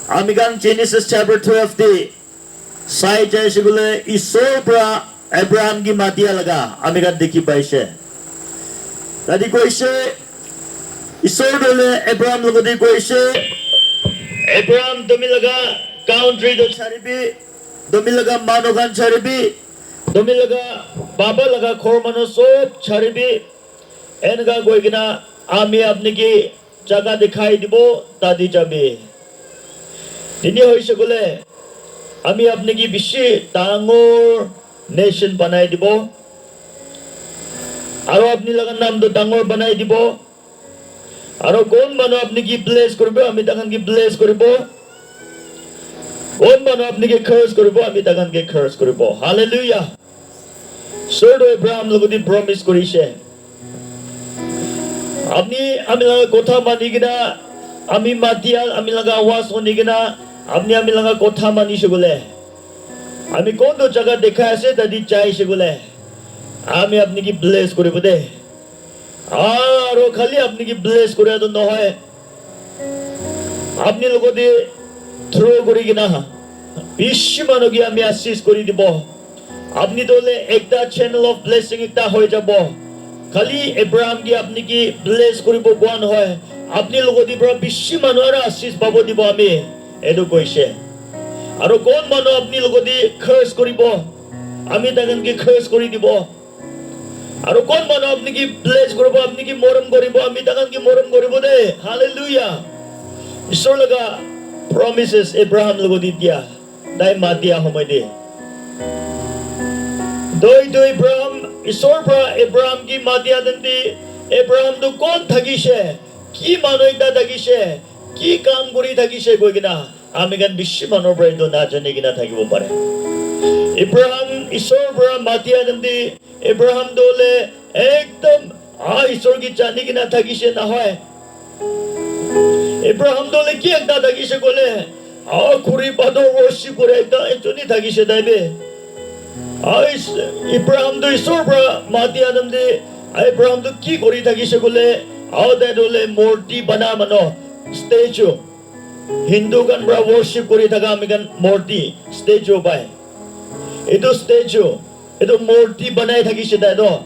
Amigan Genesis chapter 12 di sai jai sigule isor pra Abraham gi matia laga amigan dikhi paise. Tadi koise isor dole Abraham logodi koise Abraham domi laga country do charibi domi laga manogan charibi domi laga baba laga khor mano sob charibi enga goigina ami apni ki jaga dikhai dibo tadi jabe. Ini hoise gole ami apni ki bishi dangor nation banai dibo aro apni laga nam do dangor banai dibo aro kon mano apni ki bless koribo ami takan ki bless koribo kon mano apni ki curse koribo ami takan ki curse koribo. Hallelujah. Sordo Abraham logodi promise korise apni ami laga kotha manigina ami matial ami laga awas honigina apni ami laga kotha mani shugule ami kondo jaga dekha ase tadi chai shugule ami apni ki bless koribo de aro khali apni ki bless kore to nohoy apni logodi throw korigina bishi manogi ami assist kori dibo apni dole ekta channel of blessing ekta hoy jabo khali Abraham ki apni ki bless koribo goan hoy apni logodi bra bishi manora assist pabo dibo ami edu koise aro kon mano apni logodi curse koribo ami tagan ki curse kori dibo aro kon mano apni ki bless koribo apni ki moram koribo ami tagan ki moram koribo de. Hallelujah. Isor laga promises Abraham logodi dia dai matia homoy de doi Abraham isor pra Abraham ki matia dandi Abraham to kon thagise ki manoi da thagise ki kam kori thagise goigina ami gan bishi manor pra do na jane gina thakibo pare. Abraham isor pra matia dandi Abraham dole ekdam isor ki jani gina thagise na hoy Abraham dole ki ekta thagise gole khuri pado worship kore ekta echoni thagise daibe Abraham do isor pra matia dandi Abraham to ki kori thagise gole de dole murti bana mano statue Hindu kan bra worship kori thaga ami kan murti statue pai edo statue edo murti banai thagise da do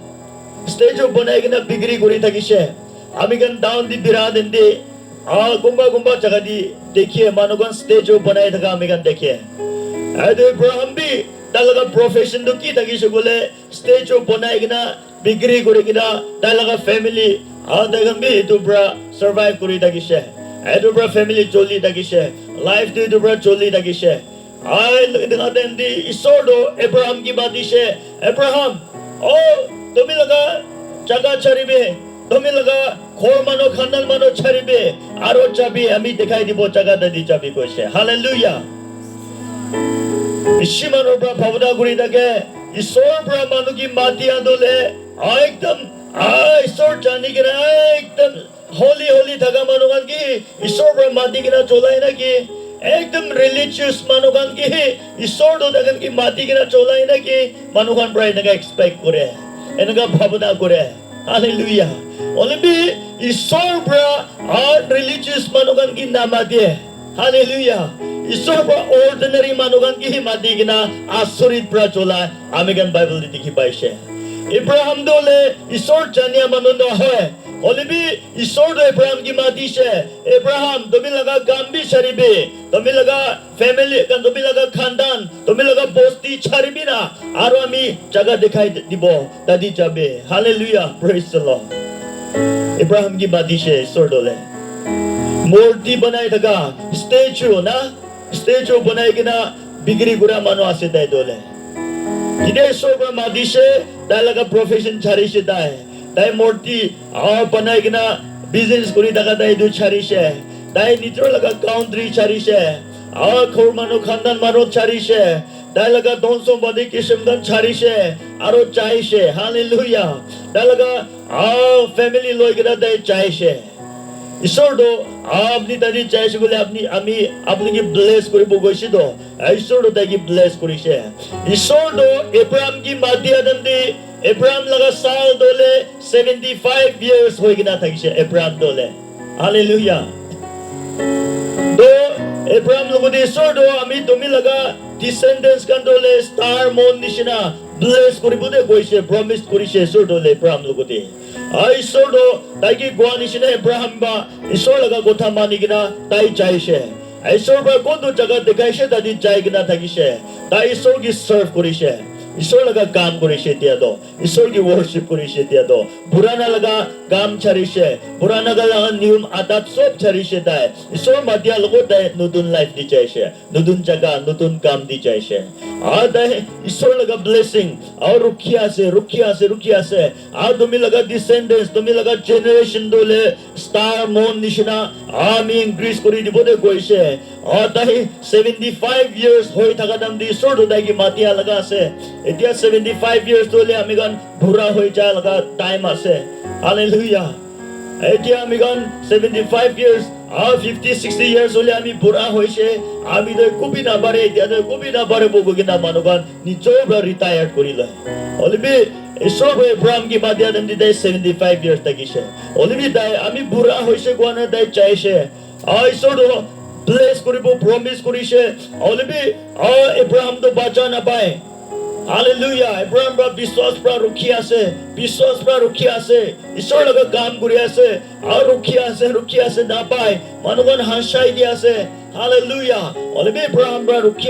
statue banai kena bigri kori thagise ami kan down di bira dendi gumba jaga di dekhiye manogan statue banai thaga ami kan dekhiye ado Abraham bi dalaga profession to ki thagise gole statue banai kena bigri kori kena dalaga family dagan bi to bra survive kori thagise edo bra family choli thagise life to bra choli thagise dengan dendi isordo Abraham ki badise Abraham tomi laga jaga charibe tomi laga khor mano khandal mano charibe aro chabi ami dekhai dibo jaga dadi chabi koise. Hallelujah. Ishimano bra bhavda kori thake isor bra manu ki matia dole ekdam isor jani kena ekdam holy thaga manugan ki isor bra mati kena cholai na ki ekdam religious manugan ki isor do dagan ki mati kena cholai na ki manugan bra enaga expect kore enaga bhavda kore. Hallelujah. Only be isor bra religious manugan ki namade. Hallelujah. Isor bra ordinary manugan ki mati kena asorit bra chola amigan Bible dikhi paise. Abraham dole isor jania manu no hoy Olibi isor do Abraham ki mati se Abraham tomi laga gambi charibe tomi laga family kan tomi laga khandan tomi laga bosti charibi na aro ami jaga dekhai dibo tadi jabe. Hallelujah. Praise the Lord. Abraham ki mati se isor dole murti banai thaga statue na statue banai kena bigri gura manu ase dai dole ide isor bra mati se dai laga profession chari se dai murti banai kena business kori daga dai du chari se dai nitro laga country chari se khor mano khandan mano chari se dai laga donso badi kisam dan chari se aro chai se. Hallelujah. Dai laga family loi kena dai chai se isor do apni tadi chai se gole apni ami apni ki bless koribo goise do isor do dai ki bless korise isor do Abraham ki matia dandi Abraham laga sal dole 75 years hoy gina thagise Abraham dole. Hallelujah. Do Abraham লগতে ঈশ্বৰটো আমি তুমি লগা descendants কাণ্ডলে star moon নিচিনা bless কৰিবতে কৈছে promise কৰিছে ঈশ্বৰটোলে Abraham লগতে ঈশ্বৰটো তাইকি গোৱা নিচিনা Abraham বা ঈশ্বৰ লগা কথা মানি কিনা তাই চাইছে ঈশ্বৰ বা কোনটো জাগাত দেখাইছে তাদি যাই কিনা থাকিছে তাই ঈশ্বৰক serve কৰিছে ঈশ্বৰ লগা কাম কৰিছে এতিয়া তো ঈশ্বৰক worship কৰিছে এতিয়া তো পুৰাণা লগা কাম চাৰিছে পুৰাণা লগা নিয়ম আদাত সব চাৰিছে তাই ঈশ্বৰ মাতিয়া লগত তাই নতুন লাইফ দি চাইছে নতুন জাগা নতুন কাম দি চাইছে তাই ঈশ্বৰ লগা ব্লেছিং আৰু ৰখি আছে আৰু তুমি লগা descendants তুমি লগা generation দলে star moon নিচিনা আমি ইনক্ৰিজ কৰি দিবতে কৈছে তাই 75 years হৈ থকা দাম দি ঈশ্বৰটো তাইকি মাতিয়া লগা আছে এতিয়া 75 years দলে আমি গান বুঢ়া হৈ যায় লগা টাইম আছে হালেলুয়া এতিয়া আমি গান 75 years 50-60 years হলে আমি বুঢ়া হৈছে আমি তো কবি না বাৰে এতিয়া তো কবি না বাৰে বগিনা মানুহগান নিশ্চয় ৰিটায়াৰ্ড কৰি লয় অলবি ঈশ্বৰ Abraham কি মাতিয়া দাম দি তাই 75 years থাকিছে অলবি তাই আমি বুঢ়া হৈছে কোৱা তাই চাইছে ঈশ্বৰটো bless কৰিব promise কৰিছে অলবি Abraham তো বাচা নাপায় Hallelujah. Abraham pra বিশ্বাস pra rukhi ase. Ishwar laga kaam kuri ase. Aur rukhi ase na pai. Manugan hansai di ase. Hallelujah. Olebe Abraham pra rukhi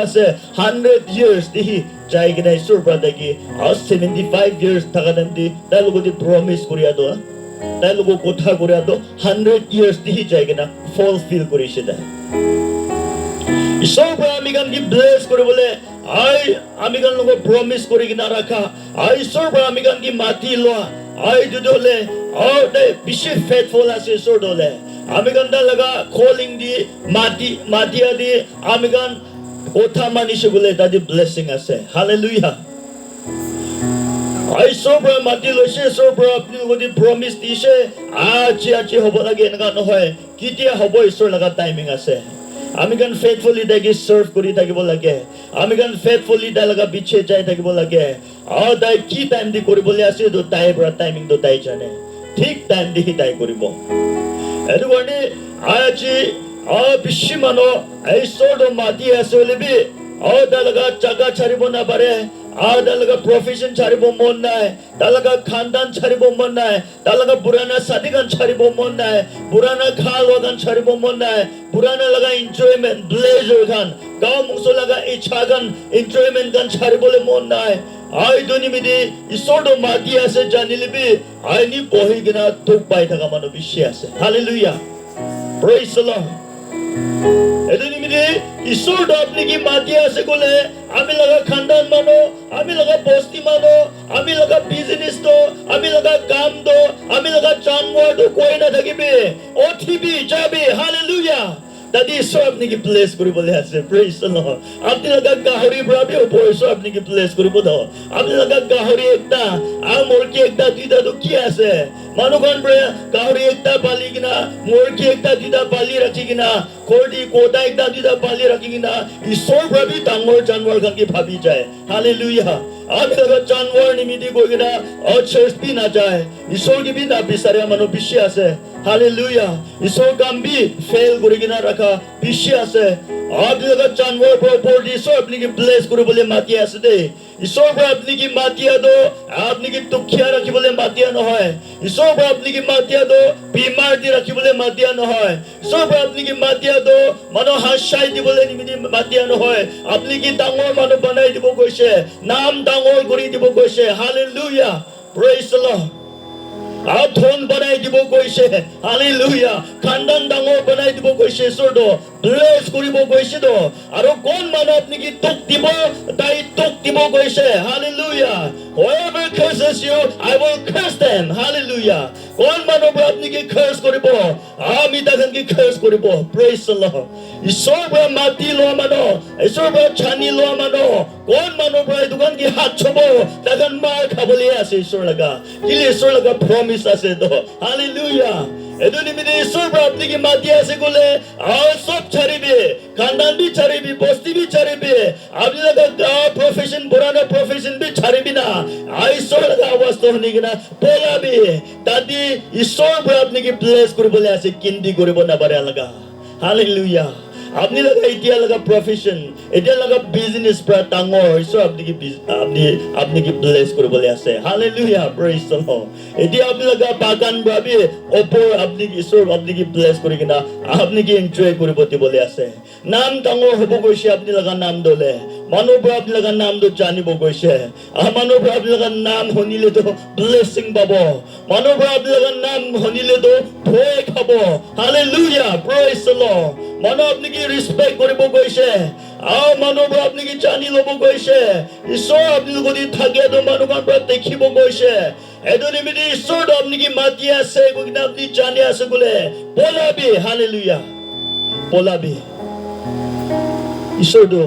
ase. 100 years dihi jai gina Ishwar pra dagi. Aur 75 years tagadam di. Tai logo di promise kuri ado. Tai logo kotha kuri ado. 100 years dihi jai gina fulfill kuri shida. Ishwar pra amigan ki bless kuri bole. আমি গান লোক promise করি কিনা রাখা ঈশ্বর পৰা আমি গান কি মাতি লোৱা দুদলে বেছি ফেথফুল আছে ঈশ্বৰ দলে আমি গান লগা কলিং দি মাতিয়া দি আমি গান কথা মানিছে বোলে তাদি ব্লেসিং আছে হালেলুয়া ঈশ্বৰ পৰা মাতি লৈছে ঈশ্বৰ পৰা আপুনি যদি প্ৰমিস দিছে আজি হ'ব লাগে এনেকা নহয় কেতিয়া হ'ব ঈশ্বৰ লগা টাইমিং আছে আমি গান ফেথফুলি তাইকি সাৰ্ভ কৰি থাকিব লাগে আমি গান ফেথফুলি তাই লগা বিছে যাই থাকিব লাগে তাই কি টাইম দি কৰিবলৈ আছে তো তাই পৰা টাইমিং তো তাই জানে ঠিক টাইম দি তাই কৰিব এটো কাৰণে আজি বেছি মানুহ ঈশ্বৰটো মাতি আছে বলিবি তাই লগা জাগা ছাড়িব নাপাৰে তাই লগা প্ৰফেশন ছাড়িব মন নাই তাই লগা খানদান ছাড়িব মন নাই তাই লগা পুৰাণা শাদী গান ছাড়িব মন নাই পুৰাণা খাল গান ছাড়িব মন নাই পুৰাণা লগা এনজয়মেন্ট ব্লেজার গান গাঁও মুংস লগা ইচ্ছা গান এনজয়মেন্ট গান ছাড়িবলৈ মন নাই দুনিমিদি ঈশ্বৰটো মাতি আছে জানিলিবি নি বহি কিনা দুখ পাই থকা মানুহ বেছি আছে হালেলুয়া প্ৰেইজ দ্য লৰ্ড এটো নিমিতে ঈশ্বৰটো আপনি কি মাতি আছে গলে আমি লগা খানদান মানুহ আমি লগা বস্তি মানুহ আমি লগা বিজনেস তো আমি লগা কাম তো আমি লগা জানৱাৰ তো কৈ না থাকিবি অথিবি যাবি হালেলুয়া দাদি ঈশ্বৰ আপনি কি ব্লেস কৰিবলৈ আছে প্ৰেইজ দ্য লৰ্ড আপনি লগা গাহৰি ব্ৰাবি উপৰছো আপনি কি ব্লেস কৰিব দ আপনি লগা গাহৰি একটা মুৰ্গী একটা দুটা তো কি আছে মানুহগণ ব্ৰে গাহৰি একটা পালি কিনা মুৰ্গী একটা দুটা পালি ৰাখি কিনা কোডি কোটা একটা দুটা পালি ৰাখি কিনা ঈশ্বৰ ব্ৰাবি ডাঙৰ জানৱাৰ গান কি ভাবি যায় হালেলুয়া আমি লগা জানৱাৰ নিমিতি গৈ কিনা চাৰ্চ বি না যায় ঈশ্বৰ কি বি না বিচাৰে মানুহ বেছি আছে হালেলুয়া ঈশ্বৰ কাম বি ফেল কৰি কিনা ৰাখা বেছি আছে আপনি লগা জানৱাৰ ওপৰত ঈশ্বৰ আপনি কি ব্লেস কৰিবলৈ মাতি আছে দেই ঈশ্বৰ পৰা আপনি কি মাতিয়া দো আপনি কি দুখিয়া ৰাখিবলৈ মাতিয়া নহয় ঈশ্বৰ পৰা আপনি কি মাতিয়া দো বিমাৰ দি ৰাখিবলৈ মাতিয়া নহয় ঈশ্বৰ পৰা আপনি কি মাতিয়া দো মানুহ হাসাই দিবলৈ নিমিতি মাতিয়া নহয় আপনি কি ডাঙৰ মানুহ বনাই দিব গৈছে নাম ডাঙৰ কৰি দিব গৈছে হালেলুয়া প্ৰেইজ দ্য লৰ্ড ধন বনাই দিব গৈছে হালেলুয়া খানদান ডাঙৰ বনাই দিব গৈছে ঈশ্বৰটো ব্লেস কৰিব গৈছে তো আৰু কোন মানুহ আপনি কি তোক দিব তাই তোক দিব গৈছে hallelujah whoever curses you I will curse them hallelujah কোন মানুহ আপনি কি curse কৰিব আমি তাকে কি curse কৰিব praise the Lord ঈশ্বৰ পৰা মাতি লোৱা মানুহ ঈশ্বৰ পৰা ছানি লোৱা মানুহ কোন মানুহ পৰা দোকান কি হাত ছব তাকে মাৰ খাবলৈ আছে ঈশ্বৰ লগা কি ঈশ্বৰ লগা promise আছে তো হালেলুয়া এটো নিমিতে ঈশ্বৰ পৰা আপনি কি মাতি আছে গলে সব ছাড়িবে খানদান বি ছাড়িবি বস্তি বি ছাড়িবি আপনি লগা প্রফেশন পুরানো প্রফেশন বি ছাড়িবি না ঈশ্বৰ লগা অৱস্থা শুনি কিনা পলাবি দাদি ঈশ্বৰ পৰা আপনি কি ব্লেস কৰিবলৈ আছে কিন্দি কৰিব নাপাৰে লগা হালেলুয়া আপনি লগা এতিয়া লগা প্ৰফেশন এতিয়া লগা বিজনেস পৰা ডাঙৰ ঈশ্বৰ আপনি কি ব্লেস কৰিবলৈ আছে হালেলুয়া প্ৰেজ দ্য লৰ্ড এতিয়া আপনি লগা বাগান ভাবি ওপৰ আপনি ঈশ্বৰ আপনি কি ব্লেস কৰি কিনা আপনি কি এনজয় কৰিব দিবলৈ আছে নাম ডাঙৰ হ'ব গৈছে আপনি লগা নাম দলে মানুহ পৰা আপনি লগা নাম দ জানিব গৈছে মানুহ পৰা আপনি লগা নাম শুনিলে তো ব্লেসিং পাব মানুহ পৰা আপনি লগা নাম শুনিলে তো ভয় খাব হালেলুয়া প্ৰেজ দ্য লৰ্ড মানুহ আপনি কি ৰেসপেক্ট কৰিব গৈছে মানুহ পৰা আপনি কি জানি ল'ব গৈছে ঈশ্বৰ আপনি যদি থাকে তো মানুহৰ পৰা দেখিব গৈছে এটো নিমিত্তে ঈশ্বৰ আপনি কি মাতি আছে কিনা আপনি জানি আছে বোলে পলাবি হালেলুয়া পলাবি ঈশ্বৰটো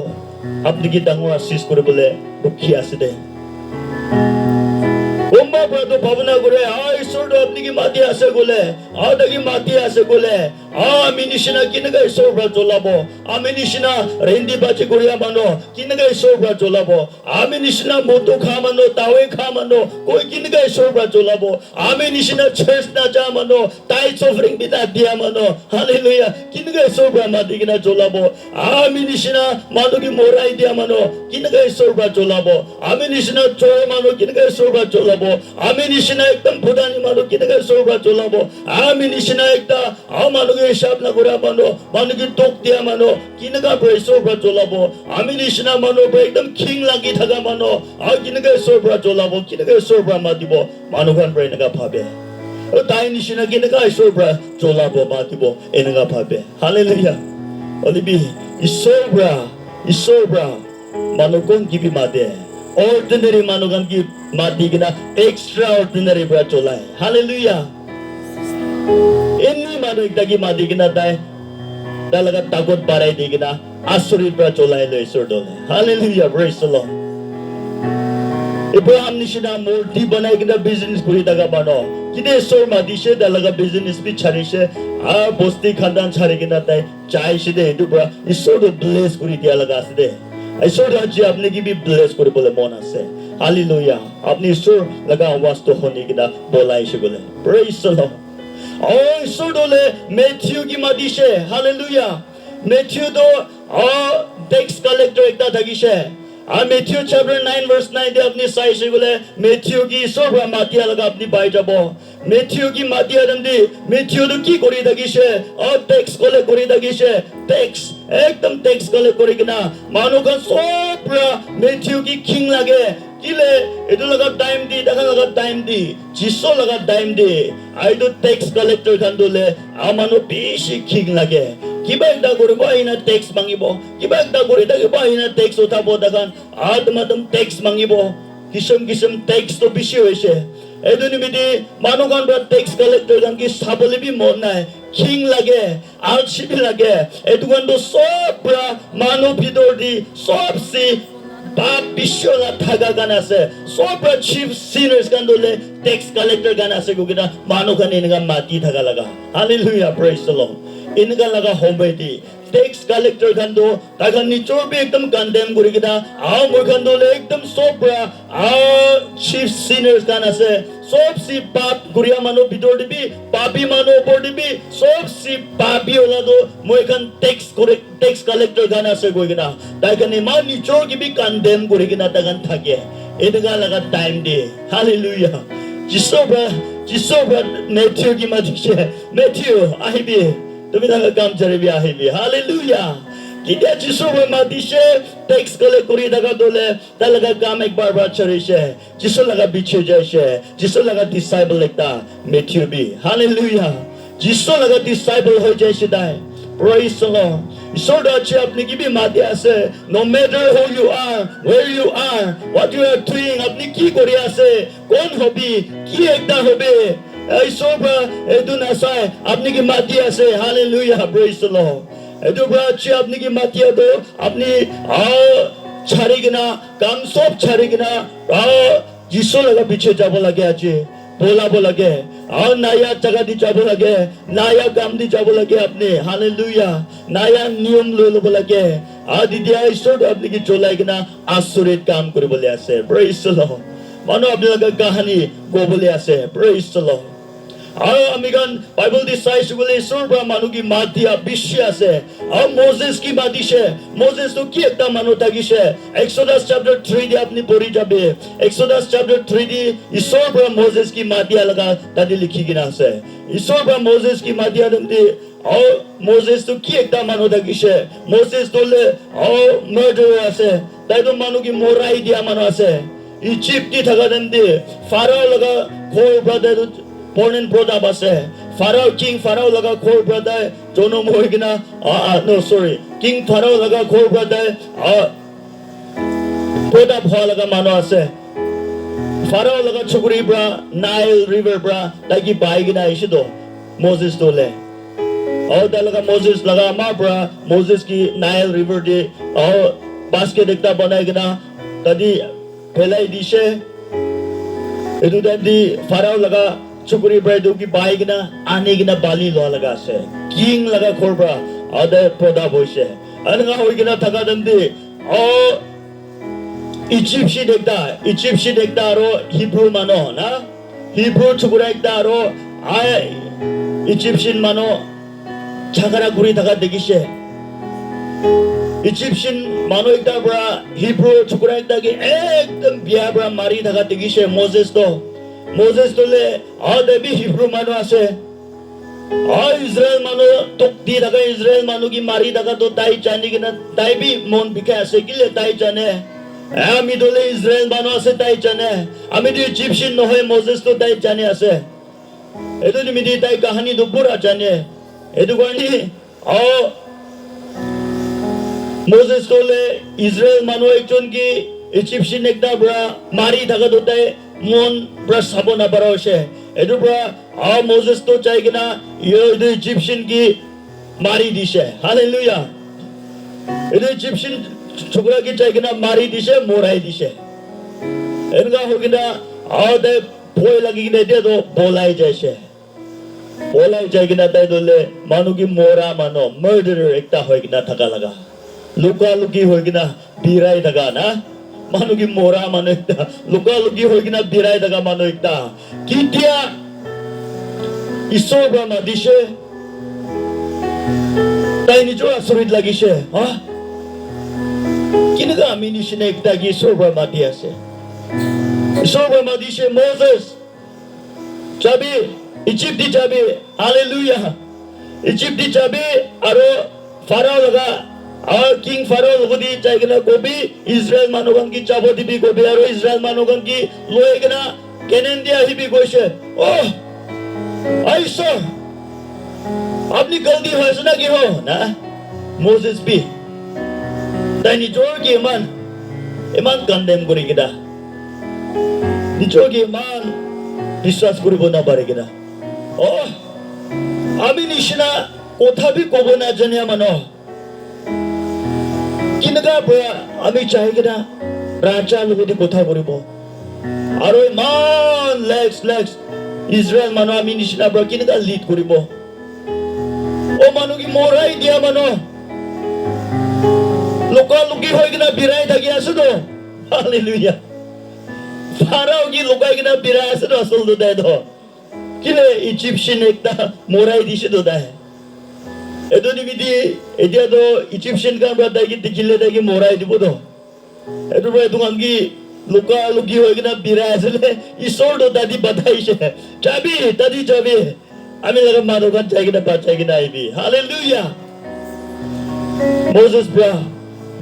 আপনি কি ডাঙৰ আশীষ কৰিবলৈ ৰখি আছে দে কোনবা পৰা ভাৱনা কৰে ঈশ্বৰটো আপনি কি মাতি আছে বোলে তাকি মাতি আছে বোলে আমি নিচিনা কেনেকৈ ঈশ্বৰৰ পৰা জ্বলাব আমি নিচিনা ৰেন্দি বাজি কৰিয়া মানুহ কেনেকৈ ঈশ্বৰৰ পৰা জ্বলাব আমি নিচিনা মটো খা মানুহ তাৱে খা মানুহ কৈ কেনেকৈ ঈশ্বৰৰ পৰা জ্বলাব আমি নিচিনা চাৰ্চ নাযা মানুহ টাইটছ অফাৰিং বিনা দিয়া মানুহ হালেলুয়া কেনেকৈ ঈশ্বৰৰ পৰা মাতি কিনা জ্বলাব আমি নিচিনা মানুহ কি মৰাই দিয়া মানুহ কেনেকৈ ঈশ্বৰৰ পৰা জ্বলাব আমি নিচিনা চোৰ মানুহ কেনেকৈ ঈশ্বৰৰ পৰা জ্বলাব আমি নিচিনা একদম ভুটানী মানুহ কেনেকৈ ঈশ্বৰৰ পৰা জ্বলাব আমি নিচিনা একটা মানুহ হিসাব নকৰা মানুহ কি তোক দিয়া মানুহ কেনেকৈ ঈশ্বৰৰ পৰা জ্বলাব আমি নিচিনা মানুহ একদম খিং লাগি থকা মানুহ কেনেকৈ ঈশ্বৰৰ পৰা জ্বলাব কেনেকৈ ঈশ্বৰৰ পৰা মাতিব মানুহখন পৰা এনেকুৱা ভাবে তাই নিচিনা কেনেকৈ ঈশ্বৰৰ পৰা জ্বলাব মাতিব এনেকুৱা ভাবে হালেলুয়া অলিবি ঈশ্বৰৰ পৰা মানুহ কোন কিবি মাতে ordinary manugan ki mati kina extraordinary pra cholai hallelujah inni manu ekta ki mati kina dai dalaga tagot barai di kina asorit pra cholai lo isor dole hallelujah praise the lord Abraham nishina murti banai kina business kuri daga bano kide isor mati she dalaga business bi chari she bosti khandan chari kina dai chai she de etu pra isor do bless kuri dia laga ase de ঈশ্বৰ আজি আপনি কি B bless কৰিবলৈ মন আছে hallelujah আপনি ঈশ্বৰ লগা আৱাজ তো শুনি কিনা বলাইছে বলে প্ৰেজ দ্য লৰ্ড ঈশ্বৰ দলে মেথিউ কি মাতিছে হালেলুয়া মেথিউ তো টেক্স কালেক্টৰ একটা থাকিছে Matthew chapter 9 verse 9 de apni saise bole Matthew ki ঈশ্বৰ পৰা মাতিয়া লগা আপনি পাই যাব Matthew ki মাতিয়া দন্দি Matthew তো কি কৰি থাকিছে টেক্স কলে কৰি থাকিছে টেক্স একদম টেক্স কলে কৰি কিনা মানুহখন সব পৰা Matthew ki king লাগে কিলে এটো লগা টাইম দি দেখা লগা টাইম দি যিশো লগা টাইম দি আইটো টেক্স কালেক্টৰ খান দলে মানুহ বেছি king লাগে কিবা একটা কৰিব আইনা টেক্স মাগিব কিবা একটা কৰি থাকিব আইনা টেক্স উঠাব দেখান আদমাদম টেক্স মাগিব কিসম টেক্স তো বেছি হৈছে এটো নিমিত্তে মানুহখন পৰা টেক্স কালেক্টৰ খান কি চাবলৈ বি মন নাই king লাগে আলচিবি লাগে এটো কিন্তু সব পৰা মানুহ ভিতৰ দি সবসে বাপ বিশ্বলা থাকা গান আছে সব চিফ সিনার্স গান দলে টেক্স কালেক্টর গান আছে গুকিনা মানুহ খান এনেকা মাতি থাকা লাগা হালেলুয়া প্রেজ দ্য লর্ড এনেকা লাগা হোমবেটি টেক্স কালেক্টর খান দো তাখান নিচৰ বি একদম কন্ডেম কৰি কিনা মোৰ খান দলে একদম সব চিফ সিনাৰ্স গান আছে সব সি পাপ গুৰিয়া মানুহ ভিতৰ দিবি পাপি মানুহ ওপৰ দিবি সব সি পাপি ওলা দো মই খান টেক্স কালেক্টৰ গান আছে গৈ কিনা তাইখান ইমান নিচৰ কিবি কন্ডেম কৰি কিনা তাখান থাকে এনেকা লাগা টাইম দিয়ে হালেলুয়া যিশো মেথিউ কি মাতিছে মেথিউ আহিবি তুমি তাকে কাম চাৰিবি আহিবি হালেলুয়া কিতিয়া যিশো মাতিছে টেক্স কলে কৰি থাকা দলে তাৰ লগা কাম একবাৰ বাৰ চৰিছে যিশো লগা বিছে যাইছে যিশো লগা ডিসাইবল একটা মেথিউ বি হালেলুয়া যিশো লগা ডিসাইবল হৈ যাইছে তাই প্ৰেজ দ্য লৰ্ড ঈশ্বৰ আছে আপনি কি বি মাতি আছে no matter who you are where you are what you are doing আপনি কি কৰি আছে কোন হবি কি একটা হবে ঈশ্বৰ এটো নাচাই আপনি কি মাতি আছে হালেলুয়া প্ৰেজ দ্য লৰ্ড এটো আছে আপনি কি মাতি আদো আপনি ছাড়ি কিনা কাম সব ছাড়ি কিনা যিশো লগা পিছে যাব লাগে আছে बोलाब लगे नया जगह दी যাব लगे नया काम दी যাব लगे अपने हालेलुया नया नियम লৈ লব লাগে দিদিয়া ঈশ্বৰ আপনি কি চলাই কিনা আচৰিত কাম কৰিবলৈ আছে প্ৰেজ দ্য লৰ্ড মানুহ আপোনালোকৰ কাহানী ক'বলৈ আছে praise the lord Amigan Bible decides will Surba Manugi Matia Bishiase. Moses ki Madishe. Moses to Kieta Manutagishe. Exodus chapter 3 di apni pori jabe. Exodus chapter 3 di Surba Moses ki Matia laga tadi likhi gina se. Surba Moses ki Matia demdi. Moses to Kieta Manutagishe. Moses to le murderer ase. Taido Manugi Morai dia Manase. Egypt ki thaga demdi. Pharaoh laga core brother born in Broda Base. Pharaoh, King Pharaoh laga core brother, Jono Moigina, no sorry, King Pharaoh laga core brother, Broda Bhalaga Manoase. Pharaoh laga Chukuri bra, Nile River bra, Lagi Baigina Ishido, Moses Dole. Dalaga Moses laga Ma bra, Moses ki Nile River de, basket ekta banaigina, Tadi Pelai Dishe, Edu Dadi, Pharaoh laga. Chukuri bredo ki baigna anigna bali lo laga se king laga khorbra ade poda boise anga hoigina thaga damdi Egyptian ekta ro Hebrew mano na Hebrew chukura ekta ro Egyptian mano chagara guri thaga dekise Egyptian mano ekta bra Hebrew chukura ekta ki ekdam biya bra mari thaga dekise Moses tole debi Hebrew manu ase Israel manu tokti daga Israel manu ki mari daga to tai chani kina tai bi mon bika ase kile tai chane ami dole Israel manu ase tai chane ami di Egyptian no hoy Moses to tai chane ase edu ni midi tai kahani do pura chane edu gani Moses tole Israel manu ekjon ki Egyptian ekta bra mari daga to tai Mon bras sabona baroshe. Edu bra Moses to chaigina yo the Egyptian ki mari dishe. Hallelujah. Edu Egyptian chukra ki chaigina mari dishe morai dishe. Enga hogina de boy lagi ne de do bolai jaise. Bolai chaigina dai dole manu ki mora mano murderer ekta hoigina thaka laga. Luka luki hoigina birai daga na. Manugi mora manu ekta luka luki hoigina birai daga manu ekta kitia Isor ma dishe tai ni jo asurit lagishe kinaga amini shine ekta gi Isor ma diase Isor ma dishe Moses chabi Egypt di chabi hallelujah Egypt di chabi aro Pharaoh laga King Pharaoh lugudi chaigina gobi Israel manugan ki chaboti bi gobi aro Israel manugan ki loegna Canaan hi bi goise I saw apni galti hoise na ki ho na Moses bi tani jor ki iman condemn kori kida dijor ki iman বিশ্বাস কৰিব না পাৰে কিনা আমি নিচিনা কথা B ক'ব নাজানে মানুহ কিনকা বয়া আমি চাই কিনা ৰাজা লগতে কথা কৰিব আৰু ইমান লেক্স ইজৰাইল মানুহ আমি নিচিনা বয়া কিনকা লিড কৰিব মানুহ কি মৰাই দিয়া মানুহ লোকালোকি হৈ কিনা বিৰাই থাকি আছো তো hallelujah Pharaoh ki lukai kina birai ase to asol do dai do kile Egyptian ekta morai dise do dai edo ni bidi edia do Egyptian kan bra dai ki dikile dai ki morai dibo do edo bra dungan ki luka luki hoi kina birai ase le isor do dadi badai se chabi dadi chabi ami laga mano kan chai kina bachai kina aibi hallelujah Moses bra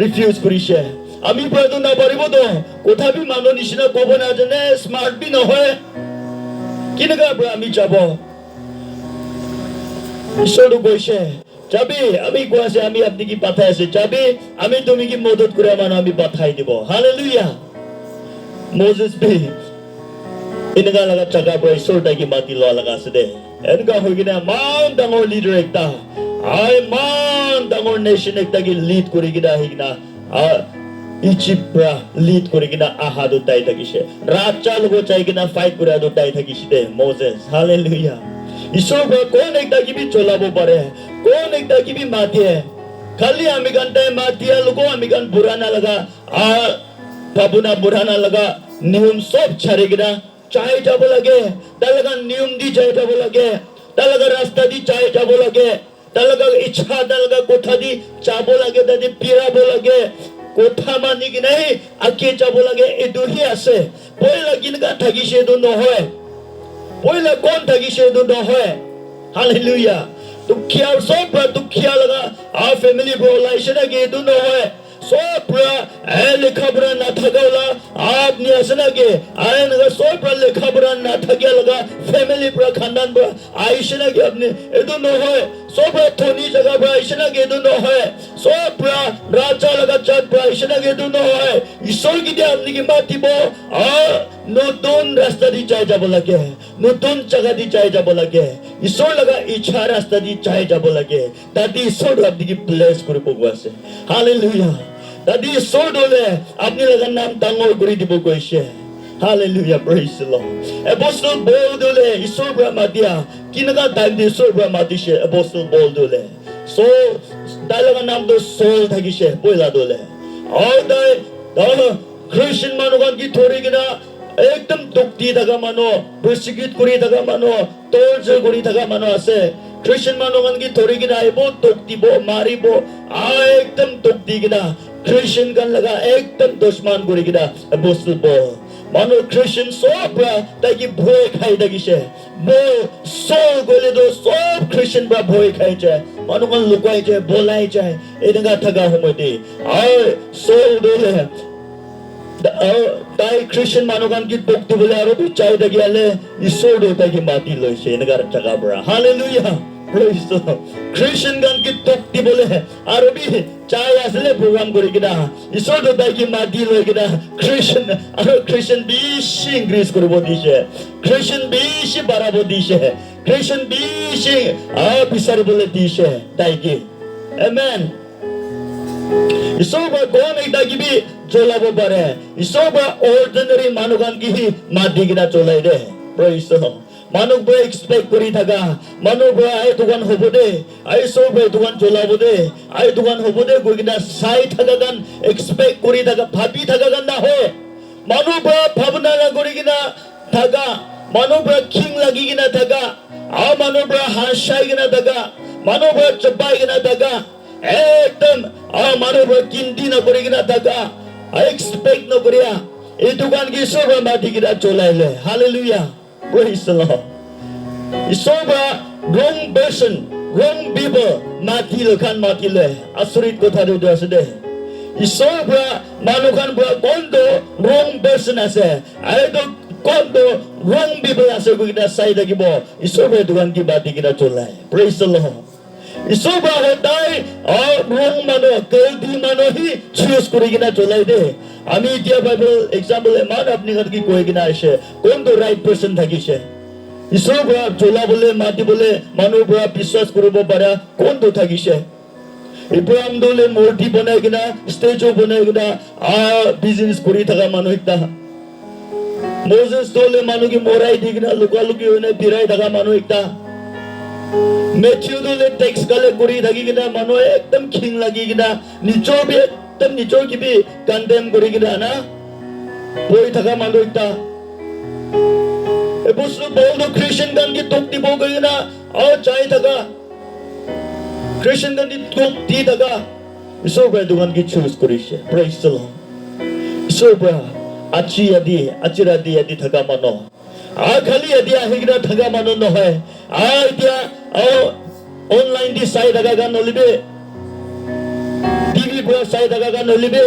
refuse kurishe আমি প্রয়োজন না পারিব তো কোথা B মানুষ নিচিনা কব না জানে স্মার্ট বি নহয় কিনকা বৰা আমি যাব ঈশ্বৰটো কৈছে যাবি আমি কোৱাছে আমি আপনি কি পাঠাই আছে যাবি আমি তুমি কি মদত কৰা মানুহ আমি পাঠাই দিব হালেলুয়া মোজেস বি ইনকা লাগা চাকা পৰা ঈশ্বৰটা কি মাতি লোৱা লাগা আছে দে এনেকা হৈ কিনে মান ডাঙৰ লিডাৰ একটা মান ডাঙৰ নেশ্যন একটা কি লিড কৰি কিনা আহি কিনা Egypt bra lead kori kina aha do tai thakise raja logo chai kina fight kora do tai thakise de Moses hallelujah Ishor bra kon ekta ki bi cholabo pare kon ekta ki bi matiye khali ami kan tai matiya logo ami kan burana laga babuna burana laga niyam sob chare kina চাই যাব লাগে তালগা নিয়ম দি চাই যাব লাগে তালগা রাস্তা দি চাই যাব লাগে তালগা ইচ্ছা তালগা কথা দি যাব লাগে দাদি পিৰাব লাগে কথা মানি কি নাই আকি যাব লাগে এদুহি আছে পয়লা কিনকা থাকিছে এদু নহয় পয়লা কোন থাকিছে এদু নহয় হালেলুয়া দুখিয়া সব দুখিয়া লগা আ ফ্যামিলি বলাইছে না কি এদু নহয় Sopra lekhabra na thagala aapni asna ke ayanaga sopra lekhabra na thagalaga family pra khandan pra aishna ke apne edu no hoy sopra thoni jaga pra aishna ke edu no hoy sopra raja laga chat pra aishna ke edu no hoy ishor ki dia apni ki mati bo notun rasta di chai jabo lage notun jaga di chai jabo lage ishor laga ichha rasta di chai jabo lage tadi ishor apni ki bless koribo ase hallelujah Tadi Isor dole apni laga naam dangor kori dibo koise. Hallelujah, praise the Lord. Apostle Paul dole Isor brahmadia kinaga time de Isor brahmadishe Apostle Paul dole. So dalaga naam do Saul thagise poila dole. All the Christian manugan ki thori gina ekdam tukti daga mano persecute kori daga mano torture kori daga mano ase. Christian manugan ki thori gina ebo tukti bo mari bo ekdam tukti gina Christian kan laga ekdam dushman kori gina Apostle Paul mano Christian sobra taki bhoy khai dagise bo Saul gole do sob Christian bra bhoy khai jay mano kan lukai jay bolai jay edaga thaga humodi ai Saul dole tai Christian manugan ki bukti bole aro bichai dagi ale Isor do taki mati loise edaga thaga bra hallelujah praise the Lord Christian gan ki bukti bole aro bi chai asle program kori kina Isor do taki mati loi kina Christian bishi increase koribo dise Christian bishi barabo dise Christian bishi bisari bole dise tai ki amen Isor ba kon ekta ki bi cholabo pare Isor ba ordinary manugan ki hi mati kina cholai de praise the Lord Manuk bra expect kori thaga Manuk bra ai dukan hobo de ai Isor bra dukan cholabo de ai dukan hobo de koi kina sai thaga gan expect kori thaga bhabi thaga gan na hoy Manuk bra bhavna na kori kina thaga Manuk bra king lagi kina thaga Manuk bra hasai kina thaga Manuk bra chapai kina thaga ekdam Manuk bra kinti na kori kina thaga expect no koriya ei dukan ki Isor bra mati kina cholai le hallelujah praise the Lord Isor bra wrong person wrong people mati le khan mati le asurit kotha do ase de Isor bra manukan bra kondo wrong person ase ai do kondo wrong people ase ko kita sai dagibo Isor bra dukan ki mati kina cholai praise the Lord Isor bra hodai wrong mano keldi mano hi choose kori kina cholai de আমি এতিয়া Bible example এমান আপনি ঘর কি কই কিনা আসে কোন তো রাইট পারসন থাকিছে ঈশ্বর বড় চলা বলে মাটি বলে মানুষ বড় বিশ্বাস করব পারা কোন তো থাকিছে ইব্রাহিম দলে মূর্তি বনাই কিনা স্ট্যাচু বনাই কিনা বিজনেস করি থাকা মানুষ একটা মোজেস দলে মানুষ কি মরাই দি কিনা লুকালুকি হইনে বিরাই থাকা মানুষ একটা মেথিউ দলে ট্যাক্স কালেক্ট করি থাকি কিনা মানুষ একদম খিং লাগি কিনা নিচর বি একদম নিচর কি বি কন্ডেম করি কিনা না বই থাকা মানুষ একটা এবছর বড় খ্রিস্টান গান কি তোক দিব গই না চাই থাকা খ্রিস্টান গান কি তোক দি থাকা ঈশ্বর ভাই দোকান কি চুজ করিছে প্রেজ দ্য লর্ড ঈশ্বর ভাই আজি আদি থাকা মানুষ খালি আদি আহি কিনা থাকা মানুষ নহয় এতিয়া অনলাইন দি চাই থাকা গান নলিবে টিভি পৰা চাই থাকা গান নলিবে